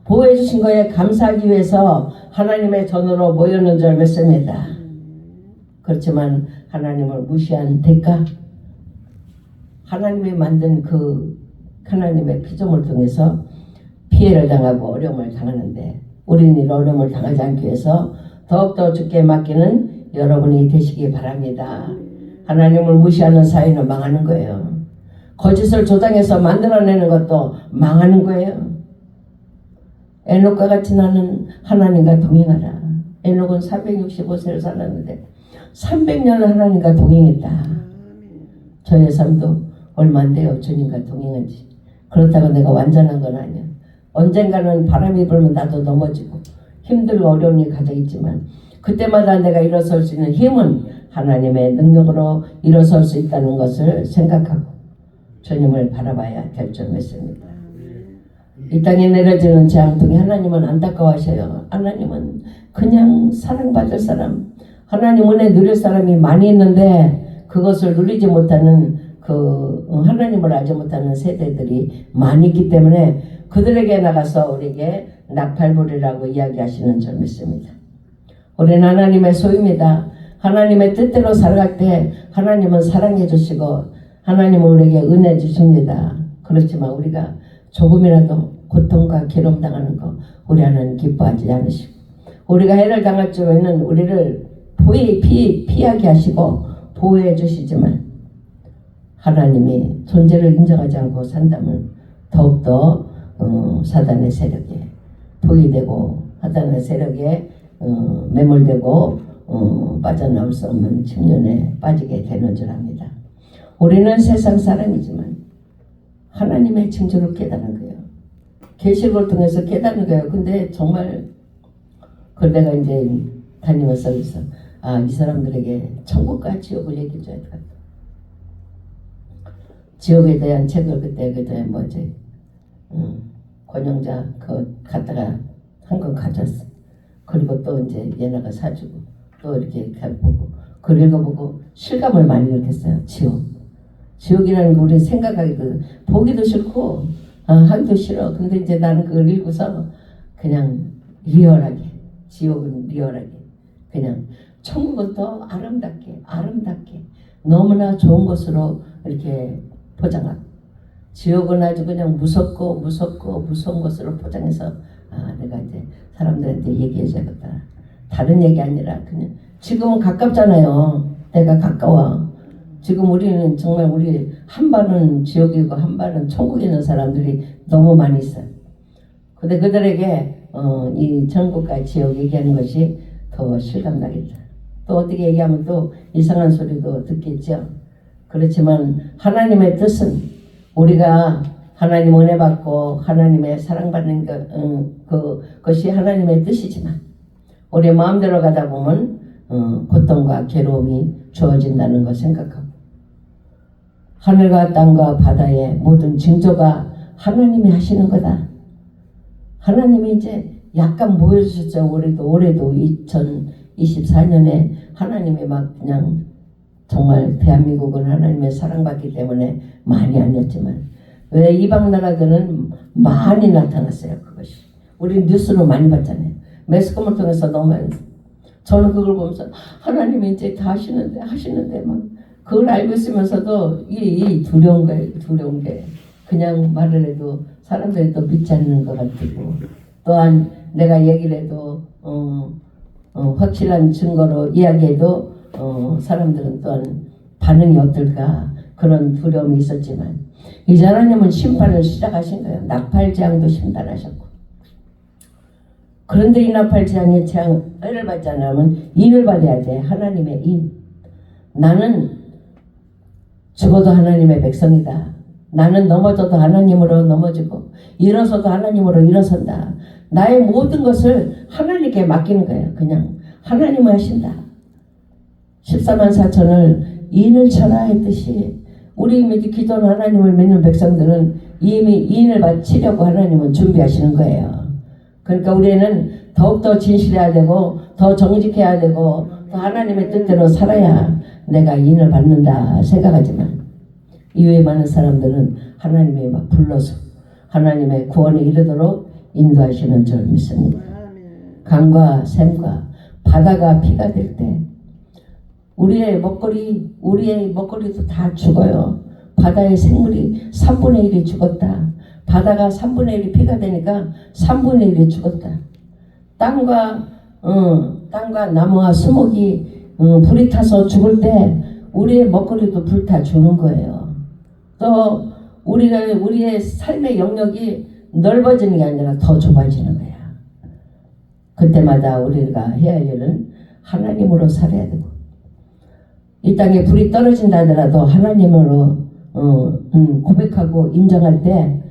S4: 보호해 주신 거에 감사하기 위해서 하나님의 전으로 모였는 줄 믿습니다. 그렇지만 하나님을 무시한 대가 하나님이 만든 그 하나님의 피조물 통해서 피해를 당하고 어려움을 당하는데 우리는 이 어려움을 당하지 않기 위해서 더욱더 주께 맡기는 여러분이 되시기 바랍니다. 하나님을 무시하는 사회는 망하는 거예요. 거짓을 조장해서 만들어내는 것도 망하는 거예요. 에녹과 같이 나는 하나님과 동행하라. 에녹은 365세를 살았는데 300년을 하나님과 동행했다. 저의 삶도 얼마 안 돼요. 주님과 동행한 지. 그렇다고 내가 완전한 건 아니야. 언젠가는 바람이 불면 나도 넘어지고 힘들고 어려운 일 가져 있지만 그때마다 내가 일어설 수 있는 힘은 하나님의 능력으로 일어설 수 있다는 것을 생각하고 주님을 바라봐야 될 줄 믿습니다. 이 땅에 내려지는 재앙 통해 하나님은 안타까워하셔요. 하나님은 그냥 사랑받을 사람, 하나님 은혜 누릴 사람이 많이 있는데 그것을 누리지 못하는 하나님을 알지 못하는 세대들이 많이 있기 때문에 그들에게 나가서 우리에게 나팔불이라고 이야기하시는 줄 믿습니다. 우리는 하나님의 소유입니다. 하나님의 뜻대로 살아갈 때 하나님은 사랑해 주시고 하나님은 우리에게 은혜 주십니다. 그렇지만 우리가 조금이라도 고통과 괴로움 당하는 거 우리 하나님 기뻐하지 않으시고 우리가 해를 당할 적에는 우리를 피하게 하시고 보호해 주시지만 하나님이 존재를 인정하지 않고 산다면 더욱더 사단의 세력에 포위되고 사단의 세력에 매몰되고 빠져나올 수 없는 측면에 빠지게 되는 줄 압니다. 우리는 세상 사람이지만 하나님의 징조를 깨닫는 거예요. 계시록을 통해서 깨닫는 거예요. 근데 정말 그걸 내가 이제 다니면서 그래서 이 사람들에게 천국과 지옥을 얘기해 줘야 돼. 지옥에 대한 책을 그때 뭐지 권영자 그 갖다가 한 권 가져왔어. 그리고 또 이제 얘네가 사주고 또 이렇게 보고 그걸 읽어보고 실감을 많이 느꼈어요. 지옥이라는 거 우리 생각하기도 보기도 싫고 하기도 싫어. 근데 이제 나는 그걸 읽고서 그냥 리얼하게 지옥은 리얼하게 그냥 천국은 더 아름답게 너무나 좋은 것으로 이렇게 포장하고 지옥은 아주 그냥 무섭고 무서운 것으로 포장해서 내가 이제 사람들한테 얘기해줘야겠다. 다른 얘기 아니라 그냥 지금은 가깝잖아요. 내가 가까워. 지금 우리는 정말 우리 한 발은 지옥이고 한 발은 천국에 있는 사람들이 너무 많이 있어요. 근데 그들에게 이 천국과 지옥 얘기하는 것이 더 실감나겠다. 또 어떻게 얘기하면 또 이상한 소리도 듣겠죠. 그렇지만 하나님의 뜻은 우리가 하나님 은혜 받고 하나님의 사랑받는 그것이 하나님의 뜻이지만 우리 마음대로 가다 보면 고통과 괴로움이 주어진다는 걸 생각하고 하늘과 땅과 바다의 모든 징조가 하나님이 하시는 거다. 하나님이 이제 약간 보여주셨죠. 올해도 2024년에 하나님이 막 그냥 정말 대한민국은 하나님의 사랑받기 때문에 많이 아니었지만 왜 이방 나라들은 많이 나타났어요. 그것이 우리 뉴스로 많이 봤잖아요. 매스컴을 통해서 너무 많이. 저는 그걸 보면서 하나님이 이제 다 하시는데 막 그걸 알고 있으면서도 이 두려운 게 그냥 말을 해도 사람들이 또 믿지 않는 것 같고 또한 내가 얘기를 해도 확실한 증거로 이야기해도 사람들은 또한 반응이 어떨까 그런 두려움이 있었지만 이제 하나님은 심판을 시작하신 거예요. 나팔재앙도 심판하셨고 그런데 이 나팔재앙의 재앙을 받지 않으면 인을 받아야 돼. 하나님의 인. 나는 죽어도 하나님의 백성이다. 나는 넘어져도 하나님으로 넘어지고 일어서도 하나님으로 일어선다. 나의 모든 것을 하나님께 맡기는 거예요. 그냥 하나님이 하신다. 14만 4천을 인을 쳐라 했듯이 우리 기도는 하나님을 믿는 백성들은 이미 인을 바치려고 하나님은 준비하시는 거예요. 그러니까 우리는 더욱더 진실해야 되고 더 정직해야 되고 더 하나님의 뜻대로 살아야 내가 인을 받는다 생각하지만 이외에 많은 사람들은 하나님이 막 불러서 하나님의 구원에 이르도록 인도하시는 줄 믿습니다. 강과 샘과 바다가 피가 될 때 우리의 먹거리도 다 죽어요. 바다의 생물이 3분의 1이 죽었다. 바다가 3분의 1이 피가 되니까 3분의 1이 죽었다. 땅과 나무와 수목이 불이 타서 죽을 때 우리의 먹거리도 불타 죽는 거예요. 또 우리의 삶의 영역이 넓어지는 게 아니라 더 좁아지는 거야. 그때마다 우리가 해야 할 일은 하나님으로 살아야 되고 이 땅에 불이 떨어진다 하더라도 하나님으로 고백하고 인정할 때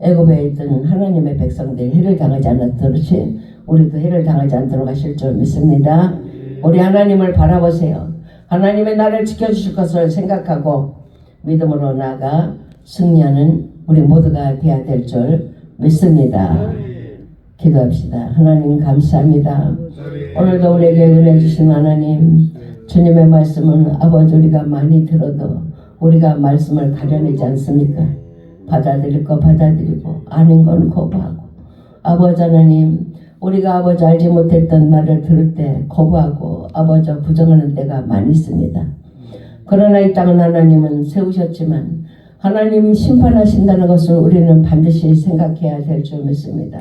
S4: 애굽에 있던 하나님의 백성들이 해를 당하지 않았듯이 우리도 해를 당하지 않도록 하실 줄 믿습니다. 우리 하나님을 바라보세요. 하나님의 나를 지켜주실 것을 생각하고 믿음으로 나아가 승리하는 우리 모두가 되어야 될 줄 믿습니다. 기도합시다. 하나님 감사합니다. 오늘도 우리에게 은혜 주신 하나님 주님의 말씀은 아버지 우리가 많이 들어도 우리가 말씀을 가려내지 않습니까? 받아들일 거 받아들이고 아닌 건 거부하고 아버지 하나님 우리가 아버지 알지 못했던 말을 들을 때 거부하고 아버지 부정하는 때가 많이 있습니다. 그러나 이 땅은 하나님은 세우셨지만 하나님 심판하신다는 것을 우리는 반드시 생각해야 될 줄 믿습니다.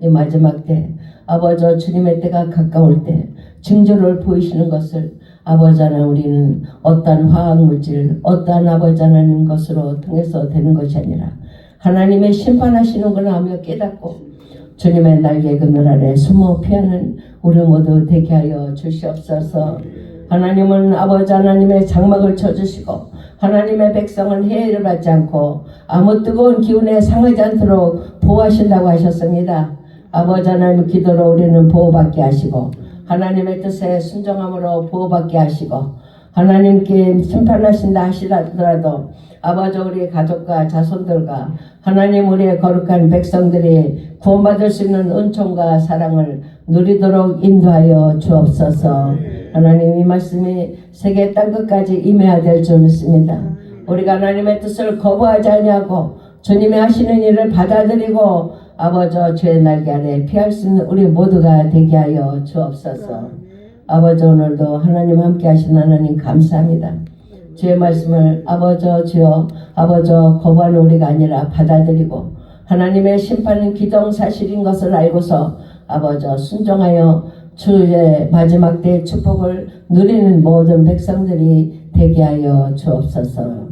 S4: 이 마지막 때 아버지 주님의 때가 가까울 때 징조를 보이시는 것을 아버지 하나님 우리는 어떠한 화학물질 어떠한 아버지 하나님 것으로 통해서 되는 것이 아니라 하나님의 심판하시는구나 하며 깨닫고 주님의 날개 그늘 아래 숨어 피하는 우리 모두 되게 하여 주시옵소서. 하나님은 아버지 하나님의 장막을 쳐주시고 하나님의 백성은 해를 받지 않고 아무 뜨거운 기운에 상하지 않도록 보호하신다고 하셨습니다. 아버지 하나님 기도로 우리는 보호받게 하시고 하나님의 뜻에 순종함으로 보호받게 하시고 하나님께 심판하신다 하시더라도 아버지 우리 가족과 자손들과 하나님 우리의 거룩한 백성들이 구원받을 수 있는 은총과 사랑을 누리도록 인도하여 주옵소서. 하나님 이 말씀이 세계 땅끝까지 임해야 될 줄 믿습니다. 우리가 하나님의 뜻을 거부하지 아니하고 주님이 하시는 일을 받아들이고 아버지 죄의 날개 아래 피할 수 있는 우리 모두가 되게 하여 주옵소서. 아버지 오늘도 하나님 함께 하신 하나님 감사합니다. 주의 말씀을 아버지 주여 아버지 거부하는 우리가 아니라 받아들이고 하나님의 심판은 기정사실인 것을 알고서 아버지 순종하여 주의 마지막 때의 축복을 누리는 모든 백성들이 되게 하여 주옵소서.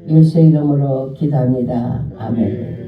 S4: 예수의 이름으로 기도합니다. 아멘.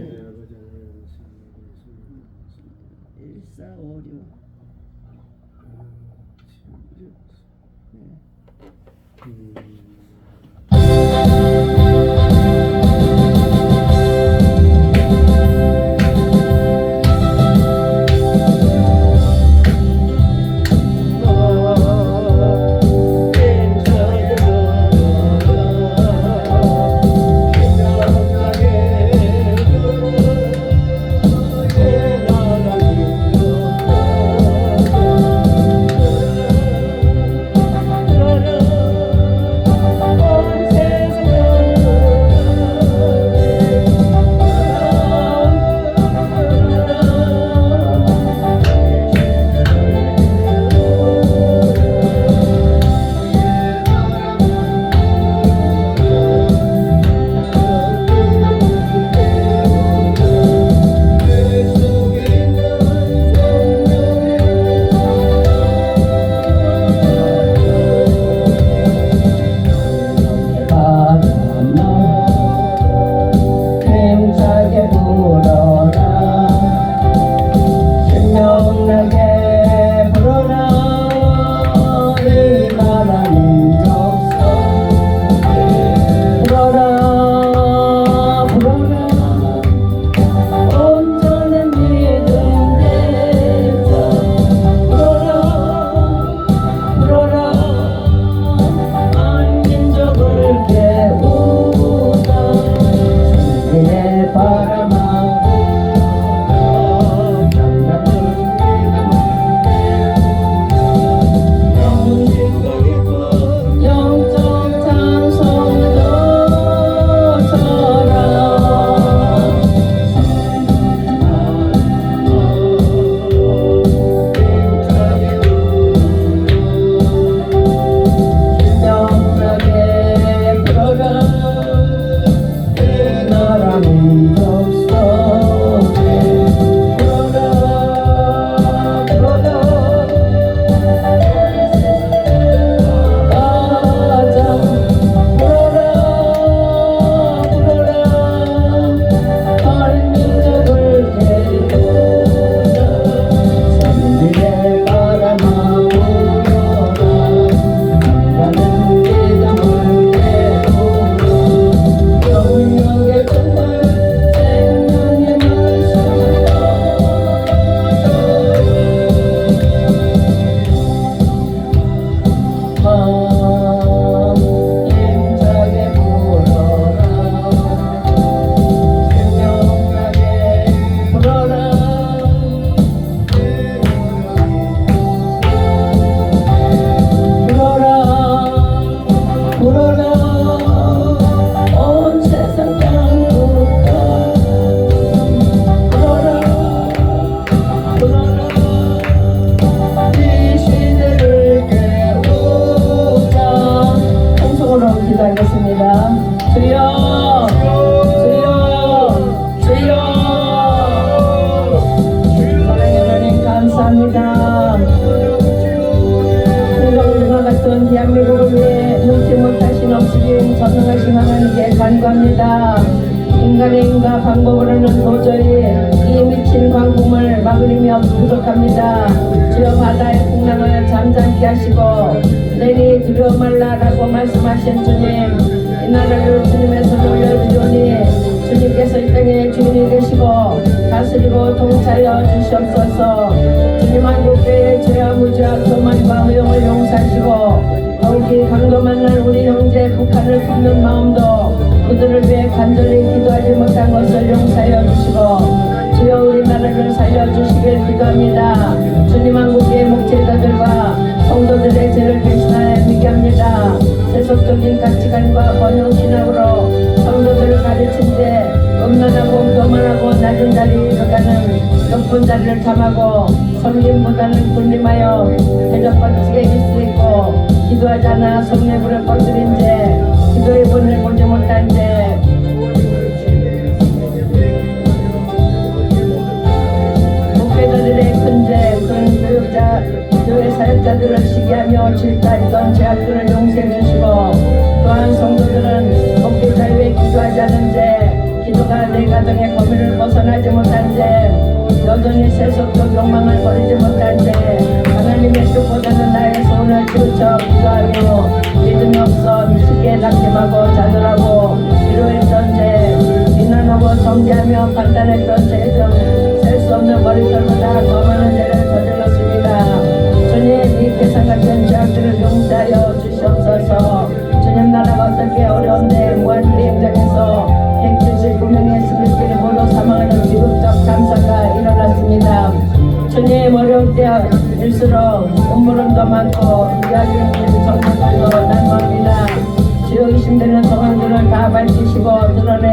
S1: 1456
S4: 대한민국을 위해 놓지 못하신 없으신 전능하신 하나님께 간구합니다. 인간의 힘과 방법으로는 도저히 이 미친 광풍을 막으림이 부족합니다. 주여 바다의 풍랑을 잠잠케 하시고 내니 두려워 말라라고 말씀하신 주님, 이 나라를 주님의 손에 올려주오니 주님께서 이 땅의 주인이 되시고 다스리고 통치하여 주시옵소서. 주님 한국교회의 죄와 무죄와 교만과 허용을 용서하시고 더욱이 강도 만난 우리 형제 북한을 품는 마음도 그들을 위해 간절히 기도하지 못한 것을 용서하여 주시고 주여 우리나라를 살려주시길 기도합니다. 주님 한국의 목회자들과 성도들의 죄를 대신하여 미기합니다. 세속적인 가치관과 번영신학으로 성도들을 가르친데 음란하고 교만하고 낮은 자리에 들어가는 높은 자리를 탐하고 섬김보다는 군림하여 대적방식에 있을 수 있고 기도하지 않아 성례불을 꺼뜨린 죄, 기도의 본을 보지 못한 죄, 목회자들의 큰 죄, 큰 교육자, 교회 사역자들을 시기하며 질타했던 죄악들을 용서해 주시고 또한 성도들은 목회자 위에 기도하지 않은 죄, 기도가 내 가정의 범위를 벗어나지 못한 죄, 여전히 세속적 욕망을 버리지 못한 죄, 하나님의 뜻보다는 나의 소원을 치우쳐 기도하며 믿음이 없어 쉽게 낙심하고 좌절하고 위로했던 죄, 비난하고 정죄하며 판단했던 죄 등 셀 수 없는 머릿결보다 더 많은 죄를 저질렀습니다. 주님 이 계산 같은 죄악들을 용서하여 주시옵소서. 주님 나라가 어떻게 어려운데 무한리 행장에서 179명의 승객들이 모두 사망하는 비극적 참사가 일어났습니다. 주님 어려울 때일수록 음모론도 많고 이야기는 정말로 난무합니다. 주요 의심되는 상황들을 다 밝히시고 드러내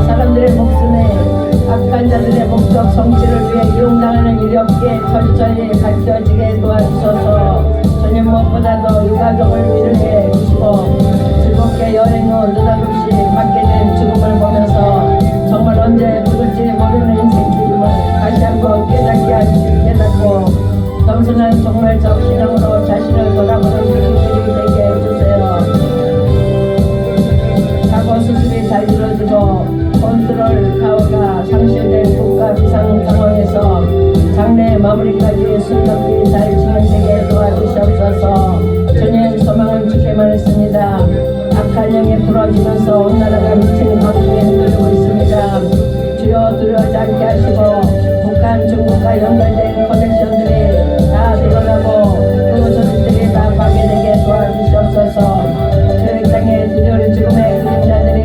S4: 사람들의 목숨에 악한 자들의 목적 성취를 위해 이용당하는 일이 없게 철저히 밝혀지게 도와주셔서 주님 무엇보다도 유가족을 위로해 주시고 즐겁게 여행 후 느닷없이 맞게 된 죽음을 보면서 정말 언제 죽을지 모르는 인생길임을 다시 한번 깨닫게 하시길 깨닫고 겸손한 정말 정신으로 자신을 돌아보는 믿음들이 되게 해주세요. 사고 수습이 잘 이루어지고 컨트롤 타워가 상실된 국가 비상 상황에서 장래 마무리까지 순조롭게 잘 진행되게 도와주시옵소서. 주님 소망은 주께만 있습니다. 악한 영이 부러지면서 온 나라가 미친 광풍에 흔들리고 있습니다. 주여 두려워하지 않게 하시고 북한 중국과 연결된 커넥션들이 다 드러나고 그 조직들이 다 파괴되게 도와주시옵소서. 그 땅에 두려운 죽음의 그림자들이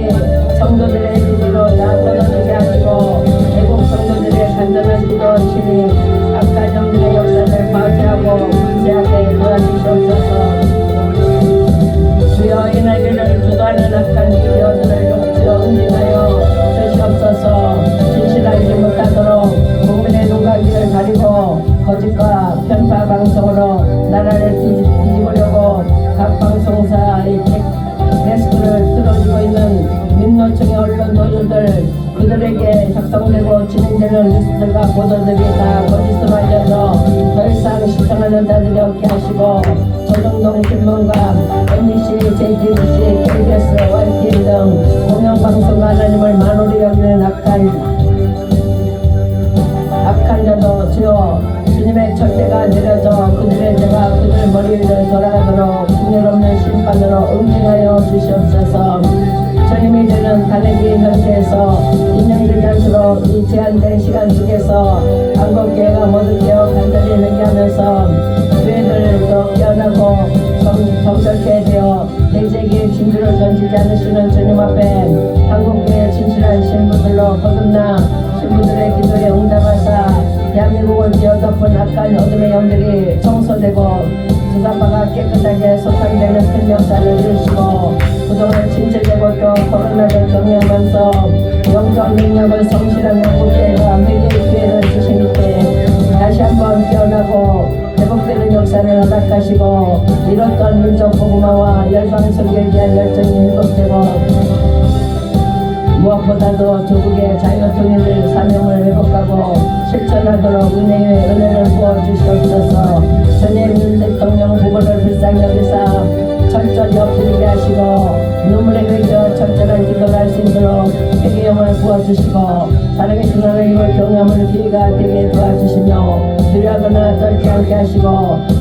S4: 성도들의 기도로 다 끊어지게 하시고 애국 성도들의 간절한 기도 신이 악한 영들의 역사를 파괴하고 제하게 도와주시옵소서. 주여 이 날개를 주도하는 악한 기교들을 주여 응징하여 주시옵소서. 진실하지 못하도록 국민의 눈과 귀를 가리고 거짓과 편파 방송으로 나라를 뒤집으려고 각 방송사의 데스크를 틀어주고 있는 민노총의 언론 노조들 그들에게 작성되고 진행되는 뉴스들과 보도들이 다 거짓으로 알려져 더 이상 시청하는 자들이 없게 하시고 조정동 신문과 MBC, JTBC, KBS, YTN 등 공영방송과 하나님을 만홀히 여기는 악한 자도 주여 주님의 절대가 내려져 그들의 죄가 그들 머리 위를 돌아가도록 분열없는 심판으로 응징하여 주시옵소서. 주님이 되는 달래기 현세에서 인정되지 않도록 이 제한된 시간 속에서 한국교회가 모두 깨어 간절히 회개하면서 교회들도 깨어나고 정결케 되어 대제기의 진주를 던지지 않으시는 주님 앞에 한국교회의 진실한 신부들로 거듭나 신부들의 기도에 응답하사 대한민국을 뒤어덮은 악한 어둠의 영들이 청소되고 주사파가 깨끗하게 소탕되는 큰 역사를 이루시고 그동안 침체되고 또 코로나를 경험하면서 영적 능력을 성실한 한국교회가 회개의 기회를 주신 때 다시 한번 깨어나고 회복되는 역사를 허락하시고 이뤘던 민족 복음화와 열방 선교에 대한 열정이 회복되고 무엇보다도 조국의 자유통일을 사명을 회복하고 실천하도록 은혜의 은혜를 부어주시옵소서. 전임 윤 대통령 후보를 불쌍히 여기사 철저히 엎드리게 하시고 눈물의 외겨 철저한 기도를 할 수 있도록 대통령을 도와주시고 살아계신 하나님을 경험하는 기회가 되게 도와주시며 두려워하거나 떨지 않게 하시고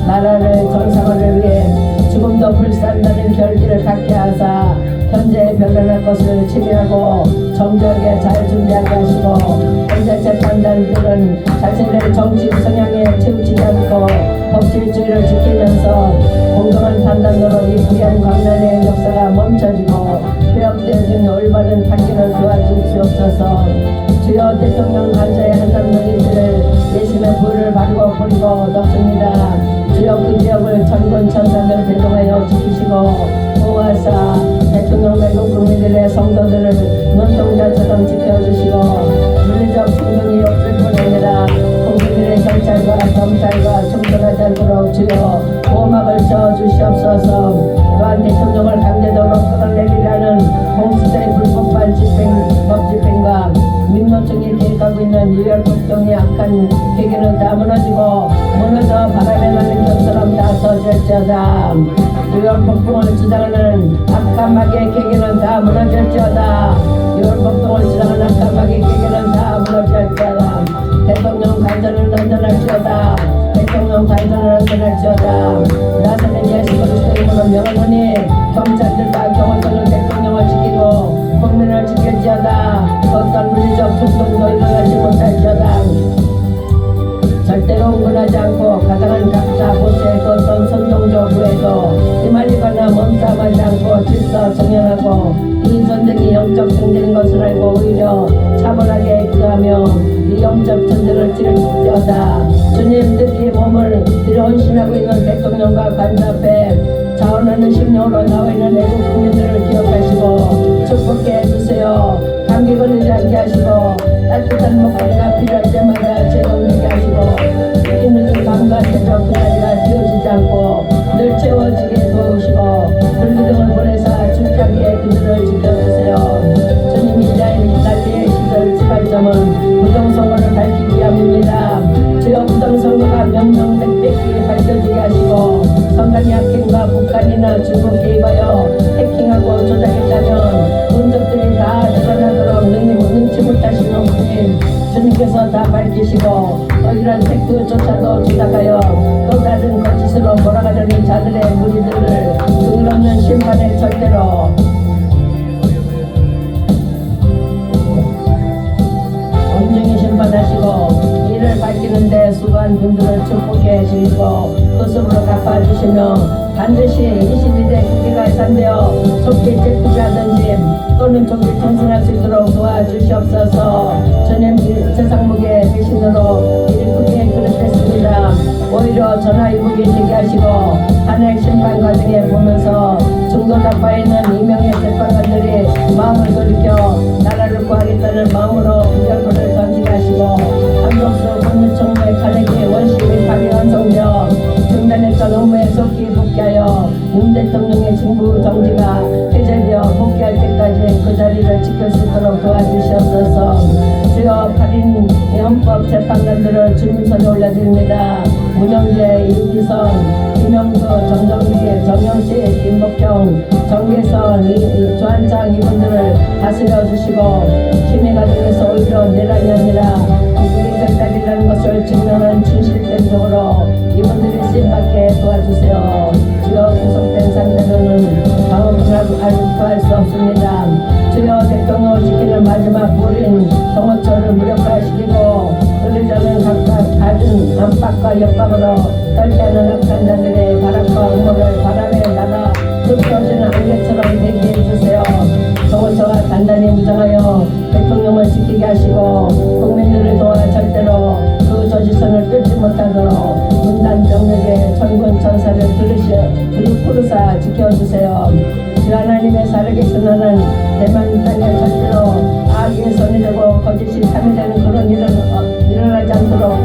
S4: 나라를 정상화를 위해 죽음도 불산다는 결기를 갖게 하사 현재 변론할 것을 치밀하고 정교하게 잘 준비하게 하시고 현재 재판단들은 자신들의 정치 성향에 치우치지 않고 법질주의를 지키면서 공정한 판단으로 이 불의한 광란의 역사가 멈춰지고 폐업되어진 올바른 판결을 도와주시옵소서. 주여 대통령 관저의 한남 너희들을 예심의 불을 바르고 뿌리고 덮습니다. 주여 그 지역을 천군 천사들 대동하여 지키시고 보호하사 대통령 외국 국민들의 성도들을 눈동자처럼 지켜주시고 물리적 충돌이 없을 뿐 아니라 국민들의 경찰과 검찰과 충돌하지 않도록 주여 보호막을 쳐주시옵소서. 또한 대통령을 강제적으로 끌어내리라는 공수처의 불법한 법집행과 민노총이 계획하고 있는 유혈 폭동의 악한 계기는 다 무너지고 무너져 바람에 나는 것처럼 다 터질지어다. 유혈 폭동을 주장하는 악한 마귀의 계기는 다 무너질지어다. 유혈 폭동을 주장하는 악한 마귀의 계기는 다 무너질지어다. 대통령 관전을 런던할지어다. 대통령 관전을 런던할지어다. 나서는 예수 그리스도 이름으로 명하노니 경찰들과 경호처는 대통령을 지키고 국민을 지킬지어다. 어떤 물리적 충동도 일어나지 못할지어다. 절대로 흥분하지 않고 가당한 각자 보수의 어떤 선동적 후에도 휘말리거나 몸싸움하지 않고 질서 정연하고 이 전쟁이 영적 전쟁인 것을 알고 오히려 차분하게 그하며 이 영적 전쟁을 치르지어다. 주님 뜻이 몸을 들여 헌신하고 있는 대통령과 관저 앞에 자원하는 심령으로 나와 있는 애국 국민들을 기억하시고 축복해 해주세요. 감기 걸리지 않게 하시고 따뜻한 목소리가 필요할 때마다 제공되게 하시고 이 늦은 밤과 새벽 그날이가 띄어지지 않고 늘 채워지게 도우시고 불기둥을 보내사 춥지않게 그들을 지켜주세요. 주님 이스라엘 이탈리아의 시절 지발점은 부정선거를 밝히기 위함입니다. 주여 부정선거가 명명백백히 밝혀지게 하시고 선관위 악행과 북한이나 중국 개입하여 해킹하고 조작했다면 문적들이 다 드러나도록 능치 못하시는 분님 주님께서 다 밝히시고 이런 팩트조차도 조작하여 또 다른 거짓으로 몰아가려는 자들의 무리들을 등없는 심판의 절대로 엄중히 심판하시고 이를 밝히는데 수고한 분들을 축복해 주시고 그습으로 갚아주시며 반드시 22대 국기가 해산되어 속히 제프자든지 또는 종기 청순할 수 있도록 도와주시옵소서. 주님 세상 무게 대신으로 일꾼에 그릇됐습니다. 오히려 전화위복이 되게 하시고 탄핵 심판 과정에 보면서 중도 답하에 있는 이명의 재판관들이 마음을 돌이켜 나라를 구하겠다는 마음으로 무결부를 던지게 하시고 한덕수 국무총무의 탄핵이 원심이 파기완성되어 중단했던 업무에 속히 복귀하여 윤 대통령의 직무 정지가 해제되어 복귀할 때까지 그 자리를 지킬 수 있도록 도와주시옵소서. 주여 8인 헌법 재판관들을 주님선에 올려드립니다. 문영재, 이미선, 김영수, 정정미, 정영식, 김복경, 정계선, 조한창 이분들을 다스려 주시고 힘의 가정에서 오히려 내란이 아니라 우리 결단이라는 것을 증명한 진실된 적으로 이분들이 쓰임받게 도와주세요. 주여 구속된 상태로는 방어분하고 구할 수 없습니다. 주여 대통령을 지키는 마지막 불인 동호처를 무력화시키고 의료자는 각각 갖은 안팎과 옆박으로 떨게하는 악단자들의 바람과 음모를 바람에 날아 흩어지는 안개처럼 되게 해주세요. 동호처가 단단히 무장하여 대통령을 지키게 하시고 국민들을 도와 절대로 그 저지선을 뚫지 못하도록 분단 병력의 천군 천사를 부르사 지켜주세요. 주 하나님의 살아계신 하는 대만 땅에 절대로 악의 손이 되고 거짓이 참이 되는 그런 일은 일어나지 않도록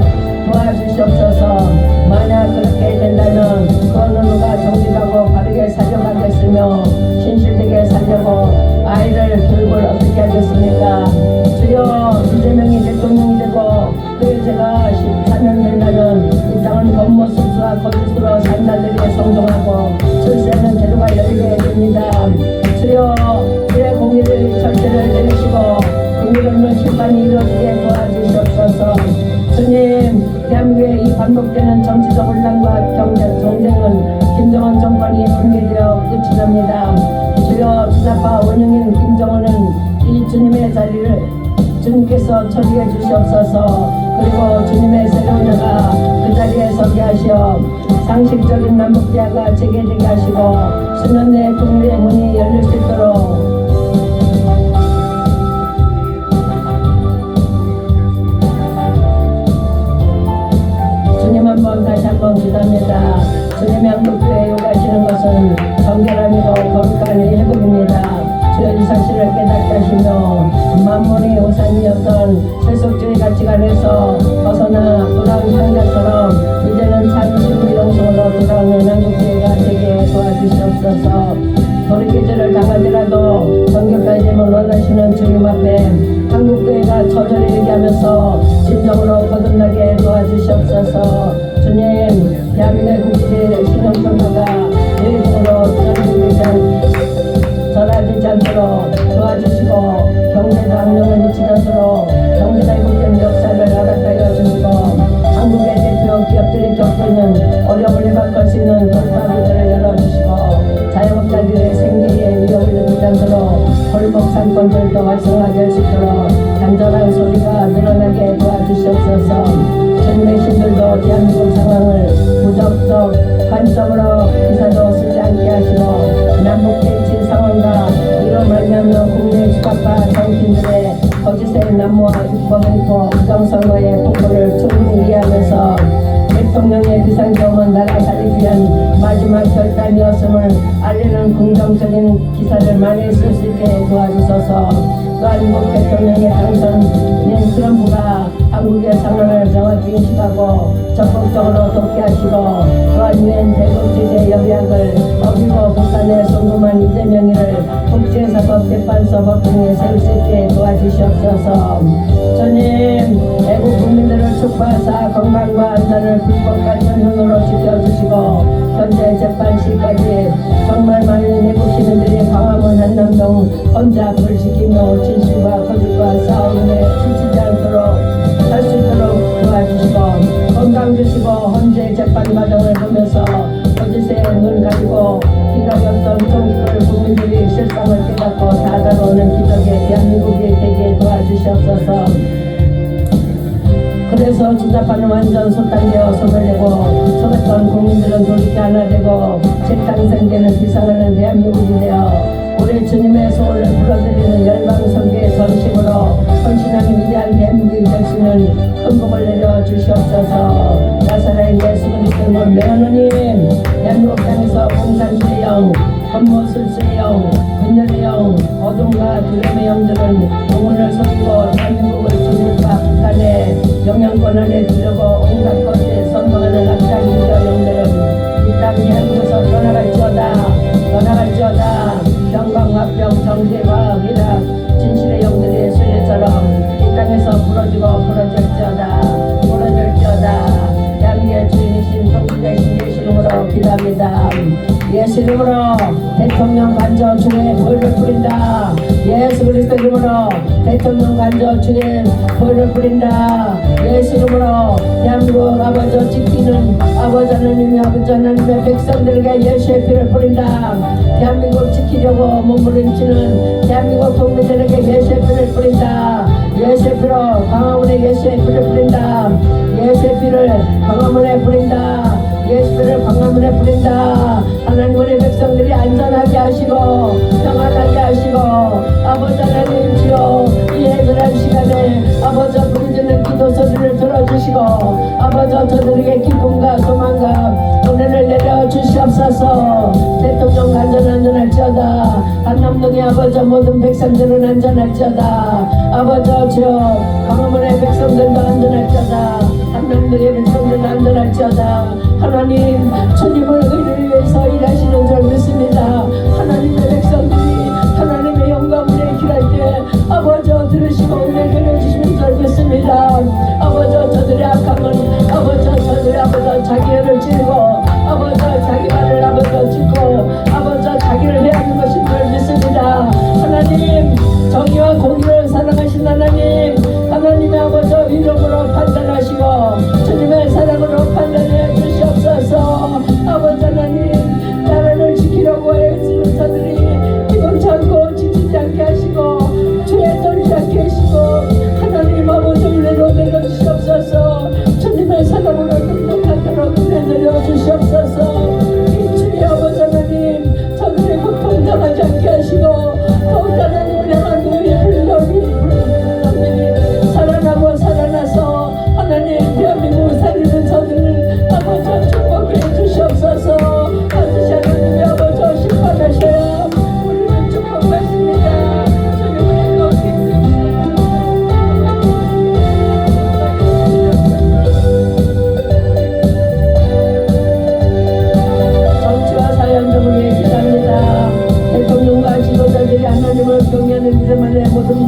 S4: 도와주시옵소서. 만약 그렇게 된다면 그 어느 누가 정직하고 바르게 살려가겠으며 신실되게 살려고 아이를 교육을 어떻게 하겠습니까? 주여 이재명이 대통령이 되고 그 죄가 14년 된다면 이 땅은 겉모습과 거짓으로 산자들이 성공하고 출세하는 대로가 열리게 됩니다. 주여 주의 공의를 절대를 내리시고 아버지께서 처리해 주시옵소서. 그리고 주님의 새로운 자가 그 자리에 서게 하시어 상식적인 남북대화가 재개되게 하시고 수년 내 국민의 문이 열릴 수 있도록 주님 한번 다시 한번 기도합니다. 주님의 한국교회에 요구하시는 것은 정결함이고 거룩한 회복입니다. 주여 이 사실을 깨닫게 하시며 만문이 우상이었던 세속주의 가치관에서 벗어나 돌아온 향자처럼 이제는 참신의 영성으로 돌아오는 한국교회가 되게 도와주시옵소서. 돌이키지를 당하더라도 정결까지 되면 원하시는 주님 앞에 한국교회가 처절히 얘기하면서 진정으로 거듭나게 도와주시옵소서. 주님, 대한민국의 국민의 신앙평가가 예외적으로 전하지 않도록 도와주시고 경제도 악령을 미치지 않도록 경제가 회복되는 역사를 알아가여 주시고 한국의 대표 기업들이 겪고 있는 어려움을 해박할 수 있는 돌파구들을 열어주시고 자영업자들의 생계에 위협을 느끼지 않도록 골목 상권들도 활성화하게 할 수 있도록 간절한 소리가 늘어나게 도와주시옵소서. 주님의 신들도 대한민국 상황을 부정적 관점으로 기사도 쓰지 않게 하시고 남북대치 상황과 이로 말미암아 국내 집합과 정신들의 거짓의 난무와 육법의포 부정선거의 폭로를 충분히 이해하면서 대통령의 비상경은 나라 살리기 위한 마지막 결단이었음을 알리는 긍정적인 기사를 많이 쓸 수 있게 도와주소서. 또한 미국 대통령의 당선인 트럼프가 한국의 상황을 정확히 인식하고 적극적으로 돕게 하시고 또한 유엔 대국제재 협약을 어기고 북한에 송금한 이재명이를 국제사법재판소 법정에 세울 수 있게 도와주시옵소서. 주님, 애국 국민들을 축복하사 건강과 안전을 불법 간전형으로 지켜주시고 현재 재판 시까지 정말 많은 애국 시민들이 광화문 한남동 혼자 불 지키며 진실과 거짓과 싸움에 지치지 않도록 할 수 있도록 도와주시고 건강 주시고 헌재 재판 과정을 보면서 거짓에 눈 가지고 기각이 없던 종교를 국민들이 실상을 깨닫고 다가오는 기적의 대한민국이 되게 도와주시옵소서. 그래서 주자파는 완전 소탕되어 소멸되고 속았던 국민들은 돌이켜 하나 되고 재탄생되는 비상하는 대한민국이 되어 우리 주님의 소원을 불러드리는 열방성교의 전심으로 헌신하는 위대한 대한민국이 될 수 있는 큰 복을 내려 주시옵소서. 나사렛 예수 그리스도의 매하느님, 대한민국 땅에서 공산주의 영, 겉모술수의 영, 분열의 영, 어둠과 두려움의 영들은 영혼을 속이고 대한민국을 중국과 북한의 영향권 안에 두려고 온갖 것에 선동하는 악당 유저 영들은 이 땅 대한민국에서 떠나갈지어다. 병광, 화병, 정제, 과학, 의학, 진실의 영들이 순례처럼 이 땅에서 부러질지어다. 대한민국의 주인이신 통치자이신 예수 이름으로 기도합니다. 예수 이름으로 대통령 관저 중에 불을 뿌린다. 예수 그리스도 이름으로 대통령 관저 중에 불을 뿌린다. 예수 이름으로 대한민국 아버지 지키는 아버지 하나님의 아버지 하나님의 백성들에게 예수의 피를 뿌린다. 대한민국 지키려고 몸부림치는 대한민국 국민들에게 예수의 피를 뿌린다. 예수의 피로 광화문에 예수의 피를 뿌린다. 예수의 피를 광화문에 뿌린다. 예수를 광화문에 뿌린다. 하나님 우리 백성들이 안전하게 하시고 평안하게 하시고 아버지 하나님 주여 이 애절한 시간에 아버지 부르짖는 기도 소리를 들어주시고 아버지 저들에게 기쁨과 소망과 은혜를 내려 주시옵소서. 대통령 안전할지어다. 한남동의 아버지 모든 백성들은 안전할지어다. 아버지 주여 광화문의 백성들도 안전할지어다. 한남동의 백성들은 안전할지어다. 하나님 주님을 의를 위해서 일하시는 줄 믿습니다. 하나님의 백성들이 하나님의 영광을 기할 때 아버지 들으시고 은혜 내려주시는 줄 믿습니다. 아버지 저들의 악함은 아버지 저들의 아버지 자기를 찌르고 아버지 자기 말을 아버지 짓고 아버지 자기를 해하는 것인 줄 믿습니다. 하나님 정의와 공의를 사랑하신 하나님의 아버지 이름으로 판단하시고 주님의 사랑으로 판단해 주시옵소서. 아버지 하나님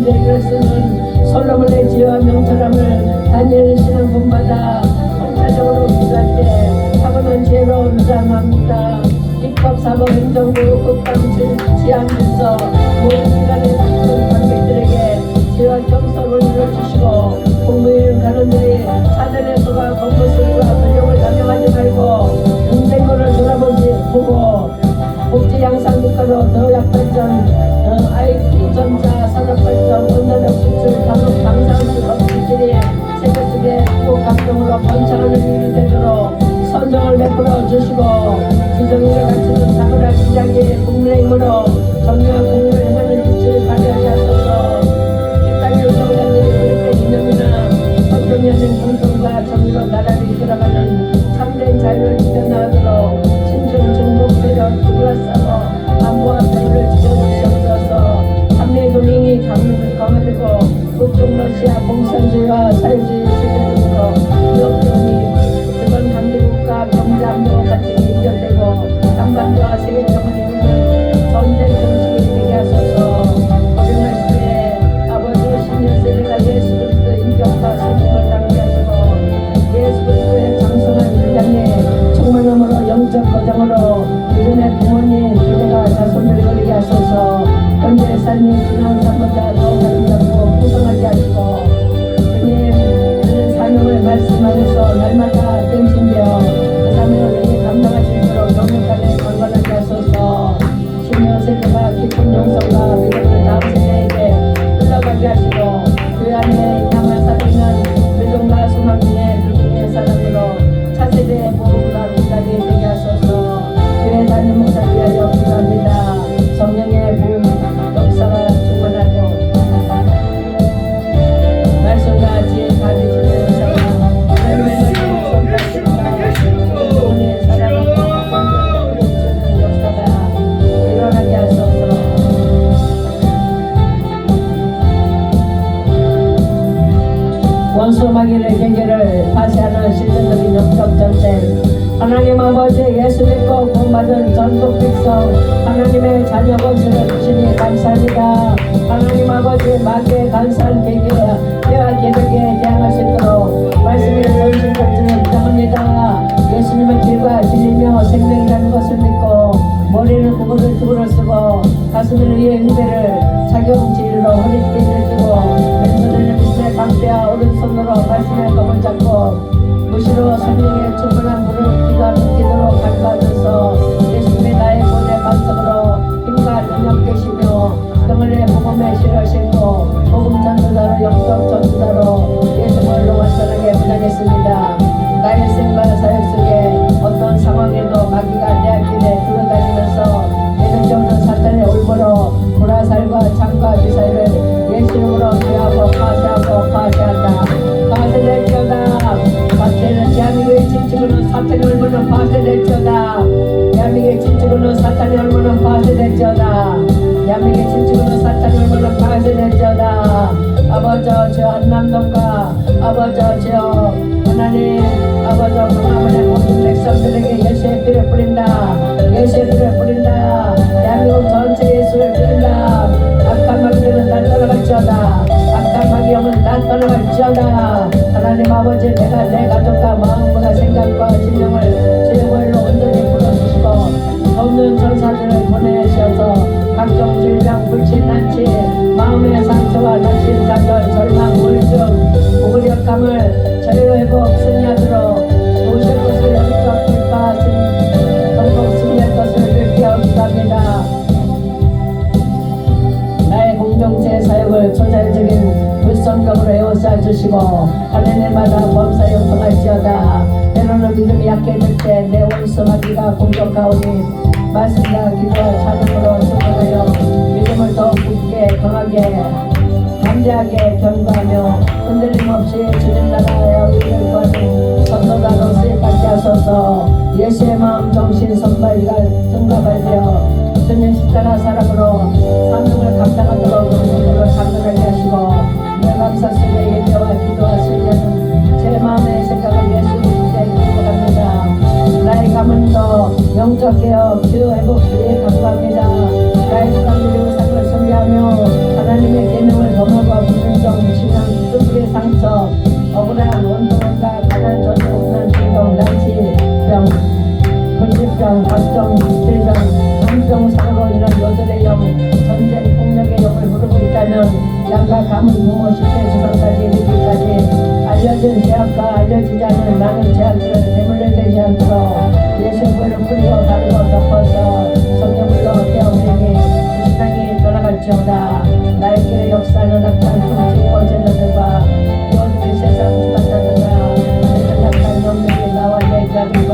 S4: 진리를 쓰는 솔로몬의 지혜와 명철함을 다니엘 신은 본받아 hon자적으로 기도할 때 타고난 지혜로 무장합니다. 입법, 사법, 행정부, 국방, 치안, 질서 모든 기관의 모든 관객들에게 지혜와 경솔을 이루어주시고 공무원 가는들이 사전의 수가 공무술과 권력을 남용하지 말고 인생거를 보고 복지 양상 국가로 더 약발전, IT 전자 산업발전, 원자력 수출, 산업 방산수 업체들이 세계 속에 꼭 각종으로 번창하는 일이 되도록 선정을 베풀어 주시고 주정의를 갖추는 사고라 시장의 국민의힘으로 정의와 공의를 행하는 입지를 발휘하게 하소서. 이 땅의 성장들이 그릇된 이념이나 선동하는 공정과 정의로 나라를 이끌어가는 참된 자유를 지켜나가도록 신중 중복 세력 둘러싸고 안보와 자유를 지켜주시옵소서. 한미 동맹이 강화되고 북중 러시아 공산주의와 사회주의 시대로 기업들이 주변 강대국가 경제 안보 갈등이 연결되고 한반도와 세계 경제는 전쟁 정식이 되게 하소서. 고령할 시대에 아버지 10년 세대가 예수 그리스도 인격과 성품을 담게 하시고 예수 그리스도의 장성한 분량에 충만함으로 영적 거정으로 믿음의 부모님 기대가 자손을 거리게 하소서. 현재 삶이 지난 삶보다 더 아름답고 풍성하게 하시고 주님 그는 사명을 말씀하면서 날마다 땡신되어 그 사명을 능히 감당할 수 있도록 경력간에 건강하게 하소서. 10년 세대가 깊은 영성과 믿음을 다음 세대에게 흘러가게 하시고 그 안에 남아 살아있는 믿음과 소망 중에 불신의 사랑으로 차세대의 보험과 기다리 되게 하소서. 교회 다니는 목사 위하여 기도합니다. 성령의 부흥 역사가 충만하고 말씀과 지혜 가르치는 역사가 삶의 손가락과 구원의 사랑을 가르치는 역사가 일어나게 하소서. 원수 마귀의 경계를 파쇄하는 실질적인 영적 전쟁 하나님 아버지 예수 믿고 구원받은 전국 백성 하나님의 자녀 권세를 주시니 감사합니다. 하나님 아버지 마귀의 간사한 계획과 계획에 대항할 수 있도록 말씀의 전신전진을 부탁합니다. 예수님은 길과 진리며 생명이라는 것을 믿고 머리는 구부를 두부를 쓰고 가슴을 위에 응대를 착용지로 허리띠를 끼고 왼손에는 믿음의 방패와 오른손으로 말씀의 검을 잡고 무시로 성령의 충분한 물을 기도하도록 간구하면서 예수님의 나의 본의 반석으로 힘과 능력 되시며 병을의 복음의 실을 신고 복음 전도자로 영적 전도자로 예수님을 완전하게 부탁했습니다. 나의 생과 사역 속에 어떤 상황에도 마귀가 내 앞길에 둘러다니면서 내는 없는 사탄의 올무로 불화살과 창과 미사일을 예수 이름으로 피하고 파쇄한다. 파쇄될지어다. 대한민국의 진축으로 사탄이 얼마나 파쇄될지어다. 대한민국의 진축으로 사탄이 얼마나 파쇄될지어다. 대한민국의 진축으로 사탄이 얼마나 파쇄될지어다. 아버지 주여 한남동과 아버지 주여 하나님 아버지 강화문의 모든 백성들에게 예수의 피를 뿌린다. 예수의 피를 뿌린다. 대한민국 전체 예수를 뿌린다. 악한 마귀들은 날 떠나갈지어다. 악한 마귀 영은 날 떠나갈지어다. 하나님 아버지 내가 내 가족과 마음과 생각과 심령을 죄고일로 온전히 풀어주시고 없는 전사들을 보내셔서 각종 질병, 불신, 난치, 마음의 상처와 낙심, 좌절, 절망, 우울증, 무기력함을 자유회복, 승리하도록 도실 것을 영적 돌파하신 전국 승리할 것을 빌게어 기도합니다. 나의 공동체 사역을 초자연적인 불성경으로 에워싸 주시고 하는 일마다 범사 용통할지어다. 때로는 믿음이 약해질 때 내 원수 마귀가 공격하오니 말씀과 기도와 찬양으로 승리하여 믿음을 더욱 굳게 강하게 담대하게 견고하며 흔들림 없이 주님 나라의 의를 구하는 선도자로 쓰임받게 하소서. 예수의 마음 정신 선발과 승가발되어 주님 십자가 사랑으로 사명을 감당하도록 능력을 감당하게 하시고 내 감사 속에 예배와 기도와 승리하는 제 마음의 생각을 예수 그리스도에 기도합니다. 나의 가문도 영적 개혁, 치유 회복 주의 감사합니다. 나의 주간 그리고 삶을 섬기하며 하나님의 계명을 범하고 요들의 영, 전쟁 폭력의 영을 부르고 있다면 양가 가문 부모 10대 조상까지 이르기까지 알려진 죄악과 알려지지 않은 많은 죄악들을 내물려되지 않도록 예수님을 뿌리고 바르고 덮어서 성령으로 깨어버리니 그 신앙이 떠나갈지어다. 나의 길에 역사하는 악한 흠집고 제자들과 이웃의 세상 주관자들과 악한 영들이 나와 얘기하들과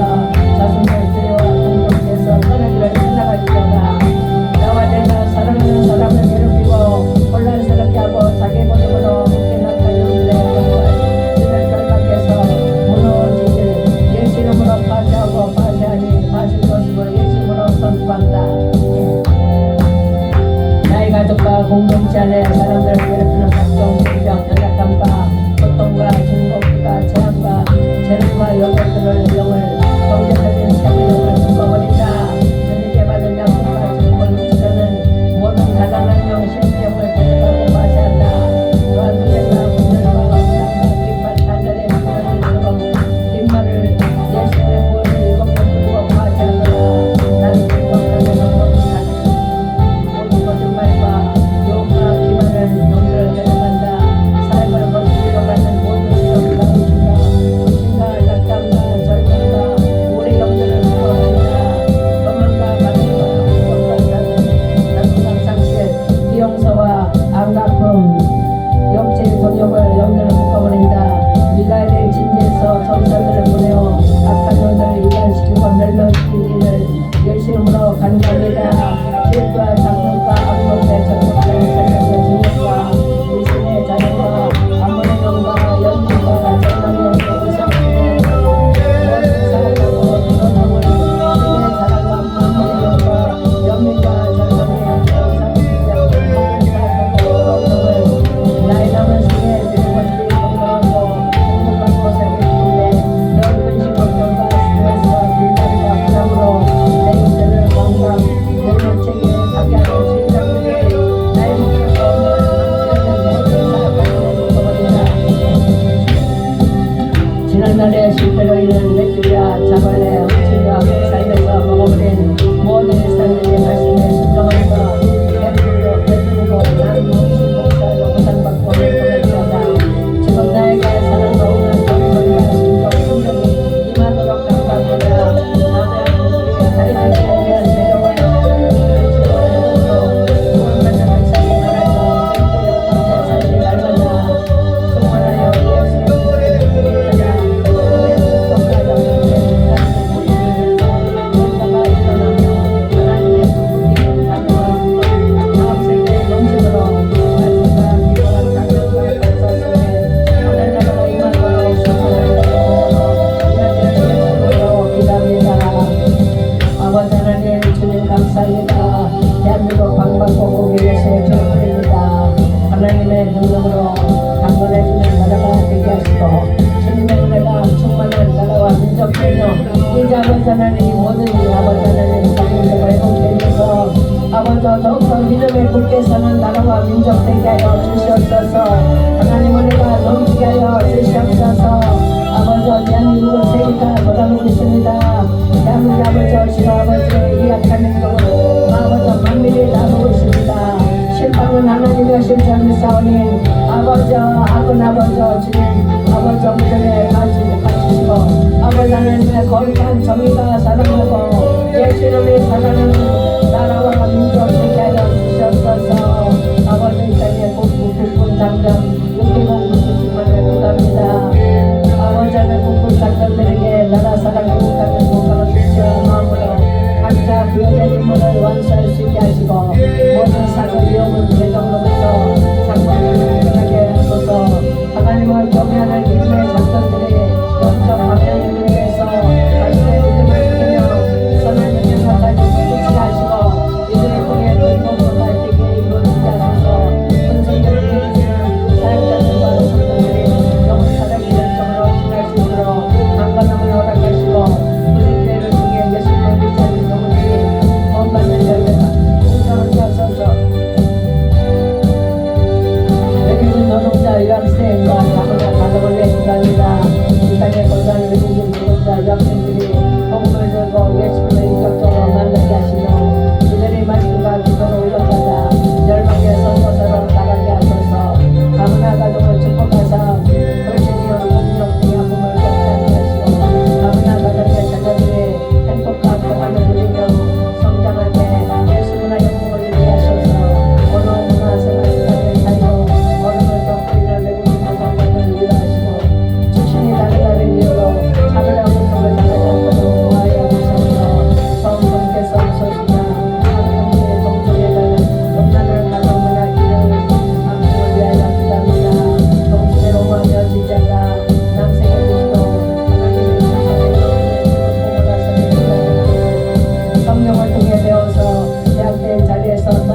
S4: 자손들 들여와 공동체에서 떠나기를 지나갈지어다. 나와 내가 사랑하는 사람을 괴롭히고 혼란스럽게 하고 자기 고집으로 묶인 악한 영들의 경우에 이를 결박해서 무너지길 예수 이름으로 파쇄하고 파쇄하니 파실 것이고 예수 이름으로 선포한다. 나의 가족과 공동체 안에 사람들을 괴롭히는 각종 질병, 연약함과 고통과 중독과 재앙과 재능과 요것들을 영을 경제적인 세부영을 묶어버린다. 주님께 받은 약속과 축복을 훔치려는 모든 가난한 영, 실패영을 대적하고 파쇄한다. 또한 문제가 분열과 억울함과 깃발 단절의 분열일처럼 뒷말을 예수의 무엇을 7번 부르고 파쇄하더라. 나는 행복하면서 모든 거짓말과 욕과 기만을 영들을 데려간다. 사역을 거스리러 가는 모든 시험과 의심과 낙담과 절망과 우리 영들을 묶어버린다. 도망과 가능과 낙담 상실, 비용서와 안가품, 욕질 동욕을 영들을 묶어버린다. 미가엘의 진지에서 전설들을 보내어 악한 놈들을 이간시키고 멸망시키기를 예수 이름으로 간구합니다. 질과 장난과 악몽의 전국된 세상의 증오과 일신의 자녀와 아몬의 영과 연주와 전망의 영과 의상의 모든 사랑하고 그런 영을 신의 사랑과 아몬의 영과 연민과 전망의 영과 의상의 모든 사랑하고 그런 영을 나의 남은 생에 드린 것들이 건강하고 행복한 곳에 계시는데 넓은 신경과 스트레스와 불만과 부담으로 내 육체를 건강 면역체계 가게 하는 주인장들이 나의 목표가 없는 사람들을 지난날의 실패로 인한 맥주와 자벌레, 흡수와 삶에서 먹어버린 모든 일상들의 말씀에 순종하면서 베풀고 난 모든 목사로 보상받고 보내주었다. 지금 나에게 사랑과 오는 정성과 신경, 성령이 임하도록 감사합니다. 아멘. 우리가 다른 것에 대한 배려와 아버지 하나님 주님 감사합니다. 대한민국 방방곡곡 위에서의 교회입니다. 하나님의 능력으로 강건해지는 나라가 되게 하시고 주님의 은혜가 충만한 나라와 민족 되며 이제 아버지 하나님 모든 아버지 하나님 성인들과 회복되게 해서 아버지 더욱더 믿음에 굳게 서는 나라와 민족 되게 하여 주시옵소서. 하나님 은혜가 넘치게 하여 주시옵소서. 아버지 대한민국을 세계가 돌아보고 있습니다. 대한민국 아버지 주로 아버지의 이 약한 행동을 아버지 만민이 다 보고 있습니다. 실망은 하나님과 실패하는 사원인 아버지 악은 아버지 주님 아버지 믿음에 가르치시고 아버지 하나님의 거룩한 정의가 사랑하고 예수 이름이 사랑하는 나라와 민족 되게 하여 주시옵소서. 아버지 이 땅에 복부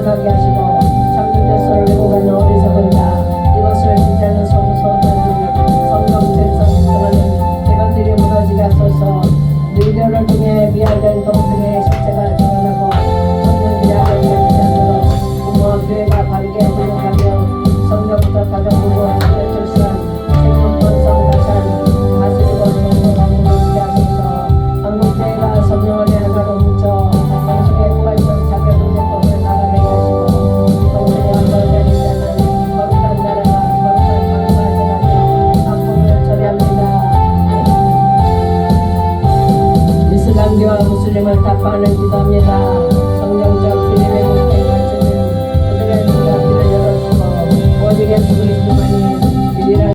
S4: 충만하게 하시고 창조의 손을 메고 가는 어리석은 자 이것을 지지하는 성령 생성하는 대관들이 무너지게 하소서. 너희들을 통해 미화된 동등의 실체가 드러나고 성령들이 하나님의 기장으로 부모와 교회가 바르게 행동하며 성령부터 가정부부와 자녀 출산 생명 번성 다산 다스리고 성령하는 것을 하소서. 한국교회가 성령 안에 하나로 뭉쳐 방송의 포괄적 자격응대법을 나가내게 하시고 성령의 한번을 자는 거룩한 나라가 거룩한 방송을 전하며 악법을 처리합니다. 이슬람교와 무슬림을 타파하는 기도합니다.